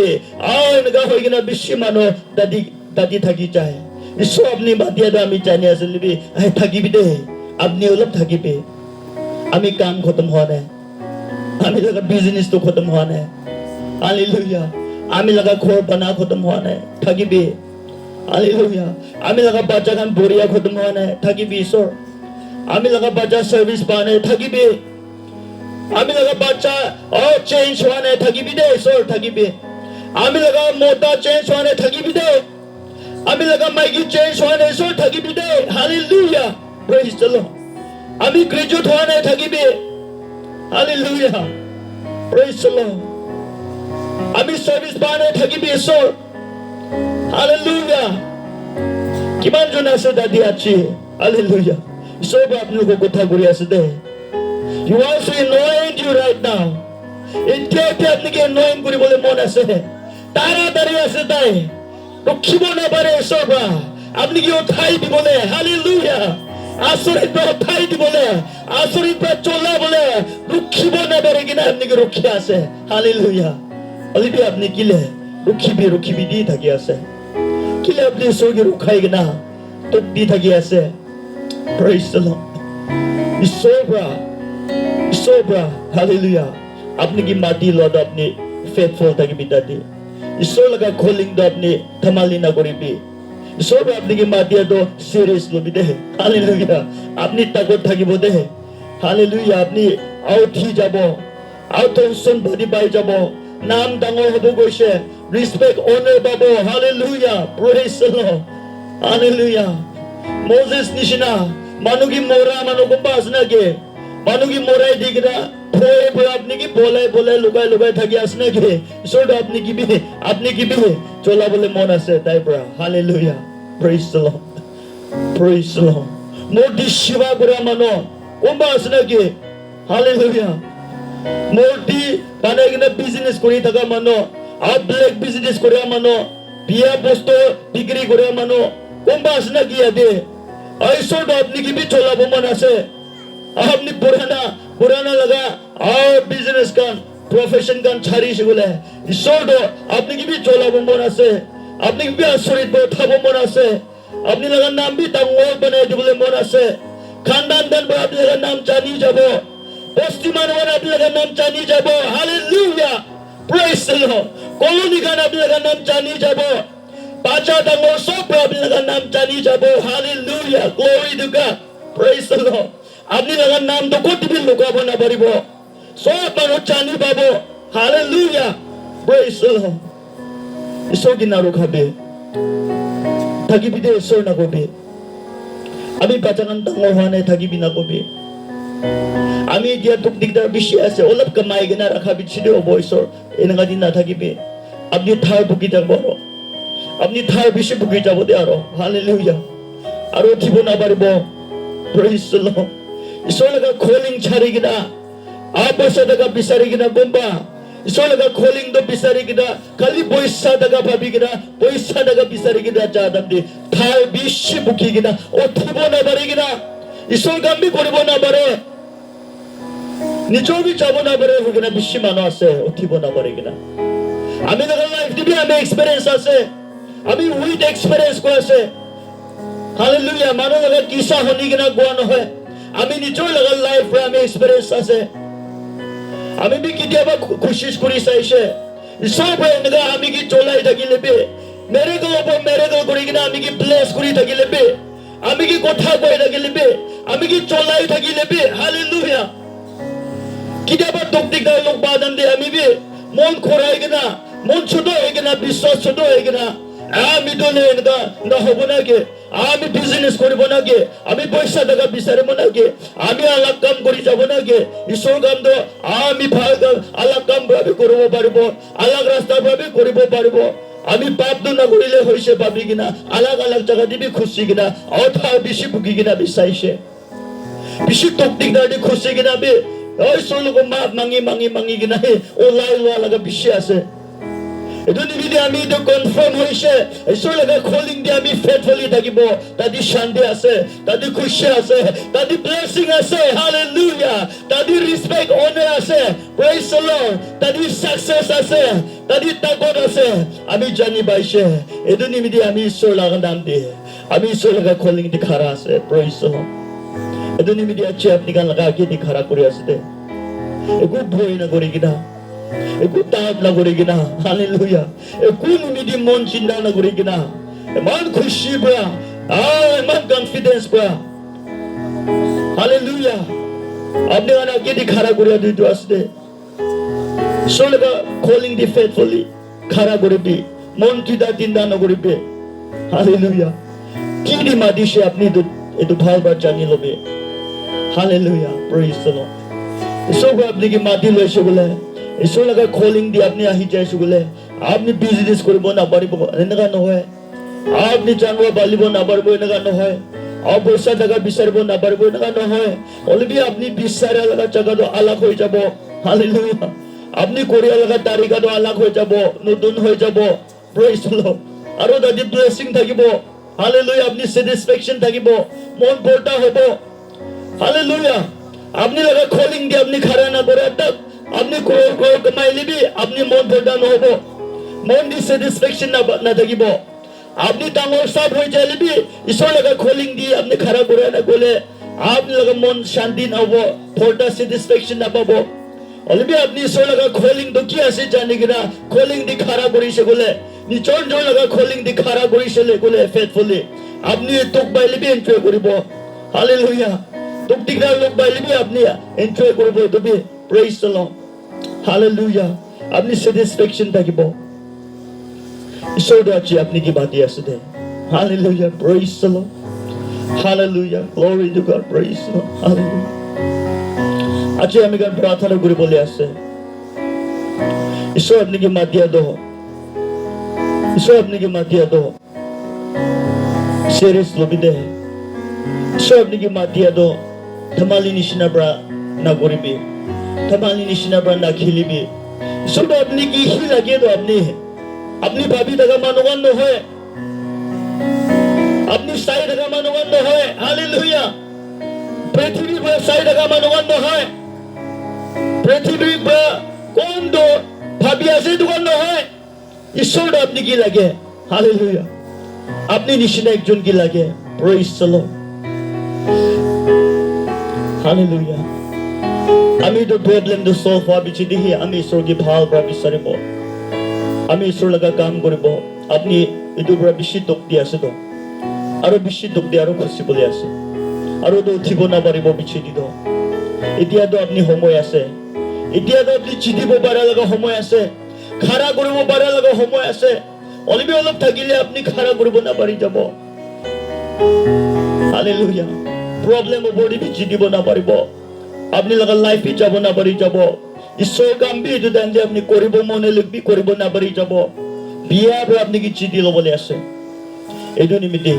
आओ इनका होई किना बिशी मानो दादी थकी चाहे इसो अपनी बातिया तो आमी जाने असली भी थकी भी दे अपनी उलट थकी पे आमी काम खत्म हुआ है आमी लगा बिजनेस तो खत्म हुआ है हालेलुया आमी लगा खोर बना खत्म हुआ है थकी भी हालेलुया आमी लगा बच्चा खान बोरिया खत्म हुआ है थकी भी ईश्वर आमी लगा बच्चा सर्विस पाने थकी भी आमी लगा बच्चा और चेंज हुआ है थकी भी दे ईश्वर थकी भी आमी लगा मोटा चेंज हुआ है थकी भी दे आमी लगा माइकी चेंज हुआ है ईश्वर थकी भी दे हालेलुया प्रेज द लॉर्ड आमी ग्रेजुएट हुआ है थकी भी हालेलुया प्रेज द लॉर्ड आमी सर्विस पाने थकी भी ईश्वर हालेलुया किमान जो ना से दादी अच्छी है हालेलुया ईश्वर को अपने को कथा करिया से दे you want to anoint you right now इत्या अपने के anoint करी बोले मन ऐसे है तारा तारी ऐसे दाए रुखिबो ना पारे ईश्वर अपने की उठाई दी बोले हालेलुया आसुरित पे उठाई दी बोले आसुरित पे चोला बोले रुखिबो ना पारे कि ना अपने के रुखिया से हालेलुया अली भी अपने किले रुखी भी दी था क्या से किले अपने ईश्वर की रुखाई कि ना तो दी था क्या से praise the Lord Ishwar hallelujah अपने की माटी लौट अपने faithful था कि बिता दी ईश्वर लगा खोलिंग दो अपने थमाली ना करी भी ईश्वर अपने की माटी दो सीरियस लो भी दे हालेलुया अपनी ताकत था कि वो दे हालेलुया अपनी आउट ही जाबो आउट तो सुन बड़ी बाई जाबो नाम डांगो हबो गोशे respect, honor babo. Hallelujah. Praise the Lord. Hallelujah. Moses nishina manugi mora manukumbas nage manugi morai digra thoe bra apni ki bolai lugai thaki asne ke ishor apni ki bi chola bole mon ase tai bra. Hallelujah. Praise the Lord. Praise the Lord. Modi shiva kora mano kumba asne ke. Hallelujah. Modi banai gina business kori thaka mano a black business kori mano biya posto degree kori mano kumba asne ki ade ऐसो अपनी की भी चोला बुमन आसे अपनी पुराना लगा और business का profession का छारी शिगुले इसो अपनी की भी चोला बुमन आसे अपनी की भी आसुरित बोथा बुमन आसे अपनी लगा नाम भी तंगोल बने जुबले मन आसे खानदान दन पर अपनी लगा नाम चानी जाबो बस्ती मानवन अपनी लगा नाम चानी जाबो hallelujah praise the Lord colony का अपनी लगा नाम चानी जाबो Baca tanggal sobra dengan nam cani jabo. Hallelujah. Glory to God. Praise the Lord. Abni dengan nam to koti bil luka bona baribo. Sob mano cani babo. Hallelujah. Praise the Lord. Iso ginaru khabe. Thagi bide iso na kobe. Ami bacanan tanggal hane thagi bina kobe. Ami dia tuk dikdar bishi ase. Olap kamai gina rakha bichide obo iso. Enangadi na thagi be. Abni thar bukitar boro. अपनी Thar Bysshe bookie जाबो दे आरो hallelujah आरो थिबो ना बारबो praise the Lord इसोलगा खोलिंग छारी गिना आपस दगा बिसारी गिना बम्बा इसोलगा खोलिंग दो बिसारी गिना खाली पैसा दगा भाबी गिना पैसा दगा बिसारी गिना जादम दे थार बिशे बुकी गिना ओ थिबो ना बारी गिना इसोल गाम्बी करिबो ना बारे निचो भी जाबो ना बारे होगिना बिशे मानो आसे ओ थिबो ना बारी गिना आमी दगा लाइफ दिबी आमी एक्सपीरियंस आसे अभी उइट एक्सपीरियंस को ऐसे हालेलुया मानो लगा किसा होनी की ना गुआ न है अभी निचो लगा लाइफ में हमें एक्सपीरियंस ऐसे अभी भी किधर बा कोशिश करी साइशे इसो पे नगा हमें की चोला इधर की लेबे मेरे को करी की ना हमें की ब्लेस करी इधर की लेबे हमें की कोठा को इधर की लेबे हमें की चोला इधर की लेबे हालेलुया किधर बा दुख दिखता लोग बादन दे हमें भी मन खोराई की ना मन छुटो है की ना विश्वास छुटो है की ना आमी तो ले ना हो बना के आमी बिजनेस करी बना के आमी पैसा दगा बिसारे बना के आमी अलग काम करी जा बना के ईश्वर काम दो आमी भाग अलग काम भाभी करबो पारिबो अलग रास्ता भाभी करबो पारिबो आमी पाप दो ना करिले होइसे पाबी किना अलग जगह दिबी खुशी किना अथा बिसि बुकी किना बिसाइसे बिसि टकटिक दाडी खुशी किना बे ओइ सोलुको माप मांगी किना हे ओलाई लो लगा बिसि आसे Idun ibidi ami to confirm hoise. Iso laga calling di ami faithfully takibo. Tadi shandi ase, tadi kushi ase, tadi blessing ase. Hallelujah. Tadi respect, honor ase. Praise the Lord. Tadi success ase, tadi takot ase. Ami jani baise. Idun ibidi ami iso laga namdi. Ami iso laga calling di khara ase. Praise the Lord. Idun ibidi ache apni kan laga ki di khara kuri ase de. Eko bhoi na kuri kita. Eko taat na kuri gina, hallelujah. Eko numidi mon chinda na kuri gina. Eman khushi bra, eman confidence bra, hallelujah. Abne ana ke di khara kuri adi tu asde. So laga calling the faithfully, khara kuri bi, mon tida tinda na kuri bi, hallelujah. Kidi madi she apni itu bhal bar jani lobe, hallelujah. Praise the Lord. So ko apni ki madi lo she bole. इसो लगा calling दी आपने आही जाए सुगले आपने business करिबो ना पारिबो एनगा न होय आपने जानवा बालिबो ना पारिबो एनगा न होय आप पैसा जगह बिसरबो ना पारिबो एनगा न होय ओलबी आपनी बिसरा लगा जगह तो अलग हो जाबो हालेलुया आपनी कोरिया लगा तारिका तो अलग हो जाबो नतुन हो जाबो प्रेज द लॉर्ड आरो दादी ब्लेसिंग থাকিবो हालेलुया आपनी सैटिस्फैक्शन থাকিবो मन बोटा होबो हालेलुया आपनी लगा calling दी आपनी खरा ना करे तक अपनी कोर कमाई भी अपनी मन बोलना न होबो मन दी सैटिस्फैक्शन ना থাকিবो अपनी तांगोर सब हो जाले भी ईश्वर लगा calling दी अपने खरा करे ना बोले आपने लगा मन शांति ना होबो थोड़ा सैटिस्फैक्शन ना पाबो और भी अपनी ईश्वर लगा calling तो क्या से जाने की ना calling दी खरा करी से बोले निचोन जो लगा calling दी खरा करी से ले बोले faithfully अपनी तुक बाइले भी एंजॉय करिबो हालेलुया तुक दिखरा लोग बाइले भी अपनी एंजॉय करिबो तो भी Praise the Lord. Hallelujah. अपनी satisfaction থাকিব ঈশ্বৰ আজি আপুনি কি মাতি আছে দে Hallelujah, praise the Lord. Hallelujah, glory to God, praise the Lord. Hallelujah. আজি আমি গান প্ৰাৰ্থনা কৰিবলৈ আছে ঈশ্বৰ আপুনি কি মাতিয়া দো ঈশ্বৰ আপুনি কি মাতিয়া দো serious লবি দে ঈশ্বৰ আপুনি কি মাতিয়া দো ধেমালি নিচিনা পৰা নকৰিবি ধেমালি নিচিনা পৰা নাখিলিবি ঈশ্বৰ আপুনি কি লাগে দো আপুনি ভাবি থকা মানুহৰ নহয় আপনি চাই থকা মানুহৰ নহয় হালেলুয়া পৃথিৱীৰ পৰা চাই থকা মানুহৰ নহয় পৃথিৱীৰ পৰা কোনটো ভাবি আছে তোমাৰ নহয় ঈশ্বৰ আপনি কি লাগে হালেলুয়া আপনি নিচিনা একজন কি লাগে প্ৰেইজ দ্য লৰ্ড হালেলুয়া আমি তো প্ৰব্লেমটো সলভ হোৱা বিচিদিহি আমি ঈশ্বৰ কি ভাল পৰা বিচাৰিব আমি ঈশ্বৰ লগা কাম কৰিব আপনি এইটো পৰা বেছি দুখ দি আছে তো আৰু বেছি দুখ দি আৰু খুচিবলৈ আছে আৰু তো উঠিব নাপাৰিব বিচি দি তো এতিয়াতো আপনি সময় আছে এতিয়াতো আপনি চিটিব পাৰা লগা সময় আছে খাৰা কৰিব পাৰা লগা সময় আছে অলপ থাকিলে আপনি খাৰা কৰিব নাপাৰি যাব হালেলুয়া প্ৰব্লেম ওপৰি বিচি দিব নাপাৰিব আপনি লগা লাইফে যাব নাপাৰি যাব ঈশ্বৰ কাম বি এইটো দান যে আপনি কৰিব মনে লাগবি কৰিব নাপাৰি যাব বিয়াৰ আপনি কি চিটি ল'বলৈ আছে এইটো নিমিতে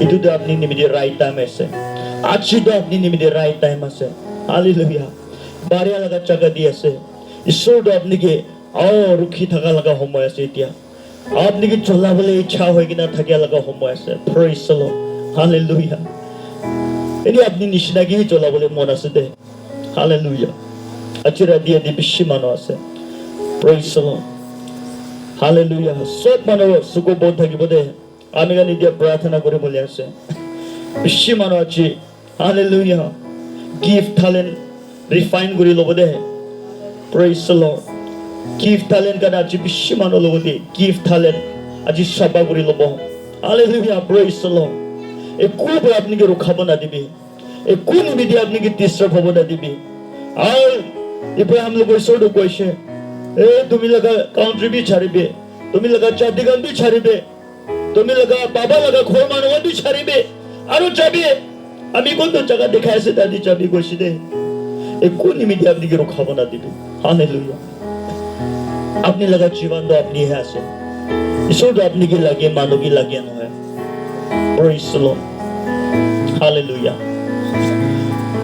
এইটো আপনি নিমিতে ৰাইট টাইম আছে আজিতো আপনি নিমিতে ৰাইট টাইম আছে হালেলুয়া বাৰিয়া লগা জাগা দি আছে ঈশ্বৰটো আপনি কি ৰখি থকা লগা সময় আছে এতিয়া আপনি কি চলাবলৈ ইচ্ছা হৈ কিনা থাকিয়া লগা সময় আছে প্ৰেইজ দ্য লৰ্ড হালেলুয়া এনে আপনি নিচিনাকি চলাবলৈ মন আছে দে হালেলুয়া আজি ৰাতি আদি বেছি মানুহ আছে প্ৰেইজ দ্য লৰ্ড হালেলুয়া সব মানুহ চকু বন্ধ থাকিব দে আমি গান এতিয়া প্ৰাৰ্থনা কৰিবলৈ আছে বেছি মানুহ আছে হালেলুয়া গিফ্ট টেলেণ্ট ৰিফাইন কৰি ল'ব দে praise the Lord gift talent কাৰণে আজি বেছি মানুহ ল'ব দে গিফ্ট টেলেণ্ট আজি চাফা কৰি ল'ব হালেলুয়া প্ৰেইজ দ্য লৰ্ড একো পৰা আপুনি কি ৰখাব নাদিবি একো নিমিতে আপুনি কি ডিষ্টাৰ্ব হ'ব নাদিবি আৰু ইব্ৰাহিম লোকৰ ঈশ্বৰটো কৈছে তুমি লগা কাউন্ট্ৰি বি ছাড়িবে তুমি লগা চাদিগান বি ছাড়িবে তুমি লগা বাবা লগা ঘৰ মানুহ বি ছাড়িবে আৰু যাবি আমি কোনটো জায়গা দেখাই আছে দাদি যাবি কৈছে দে একো নিমিতে আপুনি কি ৰখাব নাদিবি হালেলুয়া আপনি লগা জীৱনটো আপনিহে আছে ঈশ্বৰটো আপনি কি লাগে মানুহ কি লাগে নহয় প্ৰেইজ দ্য লৰ্ড হালেলুয়া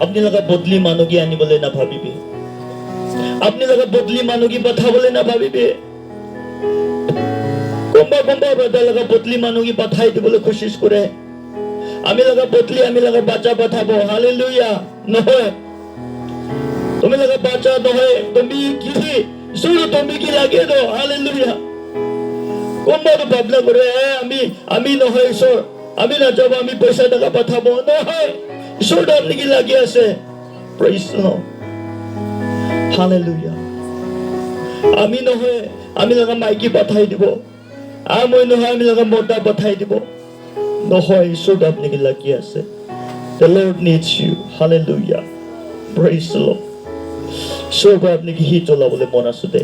আপনি লগা বদলি মানুহ কি আনিবলৈ নাভাবিবি আপনি লগা বদলি মানুহ কি পঠাবলৈ নাভাবিবি কোনবা ব্ৰাদাৰ লগা বদলি মানুহ কি পঠাই দিবলৈ কোশিশ কৰে আমি লগা বদলি আমি লগা বাচ্চা পঠাব হালেলুয়া নহয় তুমি লগা বাচ্চা নহয় তুমি কি তুমি কি লাগে তো হালেলুয়া কোনবা ভাবনা কৰে আমি নহয় ঈশ্বৰ আমি নাযাব আমি পইচা টকা পঠাব নহয় ঈশ্বৰটো আপনি কি লাগি আছে প্ৰেইজ দ্য লৰ্ড হালেলুয়া আমি নহয় আমি লগা মাইকী পঠাই দিব মই নহয় আমি লগা মতা পঠাই দিব নহয় ঈশ্বৰটো আপনি কি লাগি আছে the Lord needs you hallelujah praise the Lord ঈশ্বৰটো আপনি কি হি চলাবলৈ মন আছে দে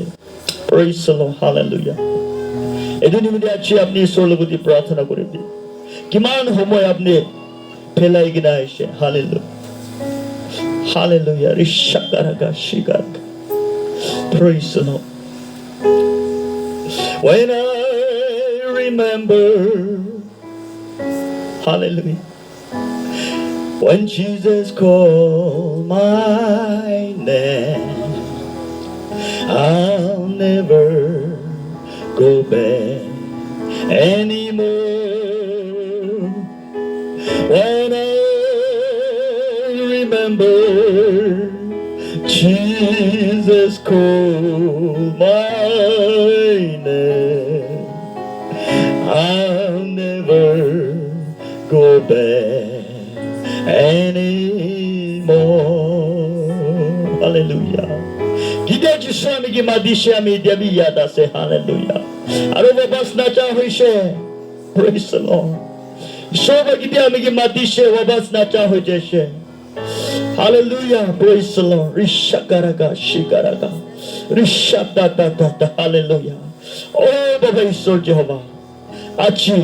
praise the Lord hallelujah এইটো নিমিত্তে আজি আপনি ঈশ্বৰৰ লগত প্ৰাৰ্থনা কৰিবি কিমান সময় আপনি ফেলাই কিনা আহিছে hallelujah hallelujah rishakaraga shigaga praise the Lord when I remember hallelujah when Jesus called my name I'll never go back anymore when I remember Jesus called my name I'll never go back anymore hallelujah Gide Jisami ki madishe ami debi yada se hallelujah Aro wabas nacha hoise praise the Lord Shoba gide ami ki madishe wabas nacha hoise hallelujah praise the Lord rishakaraga shikaraga rishata ta hallelujah Baba ঈশ্বর Jehovah আছি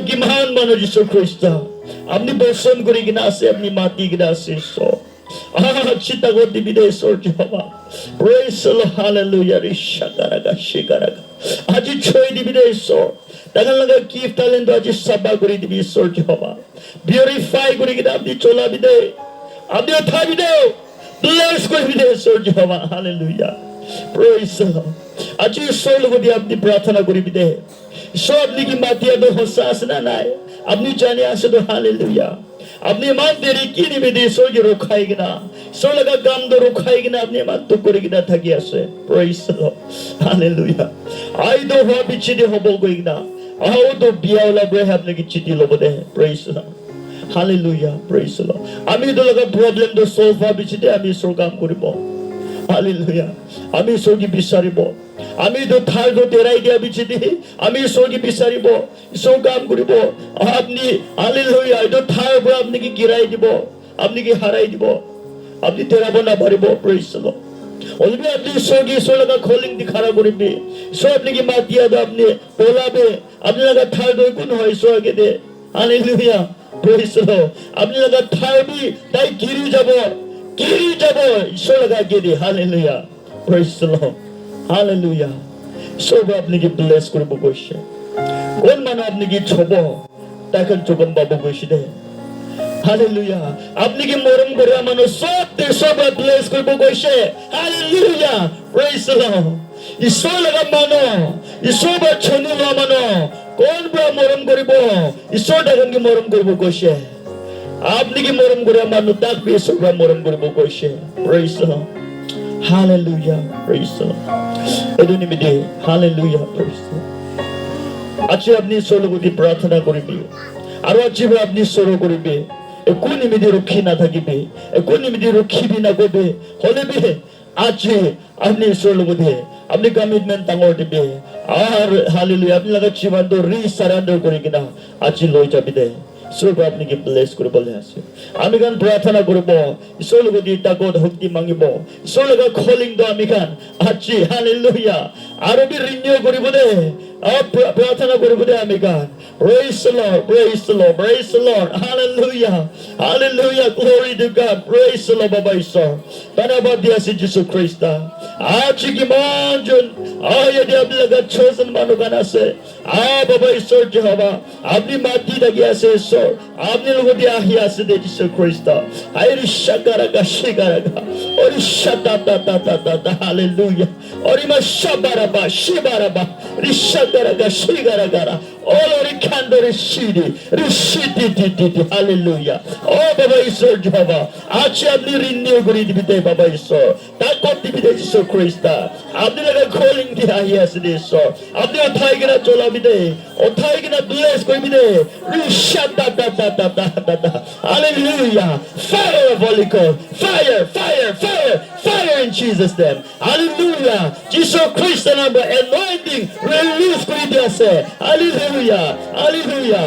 কিমান মানুষ ঈশ্বর খ্রিস্ট আপনি বর্ষণ করে কিনা আছে আপনি মাটি কিনা আছে ঈশ্বর চিন্তা করতে বিদে ঈশ্বর Jehovah praise the Lord hallelujah রিশাকারাগা শিকারাগা আজি ছয় দিবি দে ঈশ্বর তাকান লাগা গিফট ট্যালেন্ট আজি সাবা করে দিবি ঈশ্বর Jehovah পিউরিফাই করে কিনা আপনি চলাবি দে আপনি থাকবি দে ব্লেস করবি দে ঈশ্বর Jehovah hallelujah praise the Lord আজি ঈশ্বর লগদি আপনি প্রার্থনা করিবি দে ঈশ্বর আপনি কি মাতিয়া দো হসাস না নাই আপনি জানি আছে তো hallelujah আপনি মান দেরি কি নিবে দে ঈশ্বর কে রখাইগে না ঈশ্বর লাগা গাম দো রখাইগে না আপনি মান তো করে কিনা থাকি আছে praise the Lord hallelujah আই দো হওয়া বিচ্ছিন্ন হব কই না আও তো বিয়াওলা ব্রে আপনি কি চিঠি লব দে praise the Lord hallelujah praise the Lord আমি তো লাগা প্রবলেম তো সলভ হওয়া বিচ্ছিন্ন আমি ঈশ্বর কাম করিব hallelujah আমি ঈশ্বর কি বিচারিব আমি তো থার তো তেরাই দিয়া বিচ্ছিন্ন আমি ঈশ্বর কি বিচারিব ঈশ্বর কাম করিব আপনি hallelujah তো থার পর আপনি কি গিরাই দিব আপনি কি হারাই দিব আপনি তেরাব না পারিব praise the Lord অলবে আপনি ঈশ্বর লাগা খোলিং দি খাড়া করিবে ঈশ্বর আপনি কি মা দিয়া দাও আপনি বলাবে আপনি লাগা থার দই কোন হয় ঈশ্বরকে দে hallelujah praise the Lord আপনি লাগা থারবি তাই গিরি যাব ঈশ্বর লাগা গিয়ে দে hallelujah praise the Lord hallelujah সব আপনি কি ব্লেস করব কইছে কোন মানে আপনি কি ছব তাকে যোগম বাবু কইছে দে hallelujah আপনি কি মরম করে মানুষ সব ব্লেস করব কইছে hallelujah praise the Lord ঈশ্বর লাগা মানো ঈশ্বর ছনি না মানো কোন বড় মরম করিব ঈশ্বর দেখেন কি মরম করব কইছে আপনি কি মরম করে মানো তাক ঈশ্বর মরম করব কইছে praise the Lord hallelujah praise the Lord এদুনি মিদে hallelujah praise the Lord আজকে আপনি ঈশ্বর লগতি প্রার্থনা করিবে আর আজকে আপনি ঈশ্বর করিবে কোন নিমিদে রক্ষী না থাকিবে কোন নিমিদে রক্ষিবি না করবে হলেবে আজকে আপনি ঈশ্বর লগতি আপনি কমিটমেন্ট তাঙ্গর দিবে আর hallelujah আপনি লাগা জীবন তো রিসারেন্ডার করে কিনা আজকে লই যাবি দে ঈশ্বর আপনি কি ব্লেস করে বলে আছে আমি গান প্রার্থনা করব ঈশ্বর লগতি তাকত শক্তি মাগিব ঈশ্বর লাগা কলিং দো আমি গান আজকে hallelujah আর বি রিনিউ করিব দে প্রার্থনা করিব দে আমি গান praise the Lord praise the Lord praise the Lord hallelujah hallelujah glory to God praise the Lord বাবা ঈশ্বর ধন্যবাদ দিয়াছি যিশু খ্রিস্ট আজকে কি মঞ্জন আয়াদি আপনি লাগা chosen মানুষ গান আছে বাবা ঈশ্বর Jehovah আপনি মাটি লাগি আছে ঈশ্বর আপনি লগতি আহি আছে দে যিশু খ্রিস্ট আইরি শাকারাগা শিকারাগা ওরি শাটা hallelujah ওরি মা শাবারাবা শিবারাবা রিশাকারাগা শিগারাগারা ওরি খান্দরে শিরি রিশিটি hallelujah বাবা ঈশ্বর Jehovah আজকে আপনি রিনিউ করে দিতে বাবা ঈশ্বর তাকত দিতে যিশু খ্রিস্ট আপনি লাগা কলিং দি আহি আছে দে ঈশ্বর আপনি অথাই গনা চলাবি দে অথাই গনা ব্লেস করিবি দে রিশাটা hallelujah fire of Holy Ghost fire in Jesus name hallelujah যিশু খ্রিস্ট নামে anointing release করে দিয়েছে hallelujah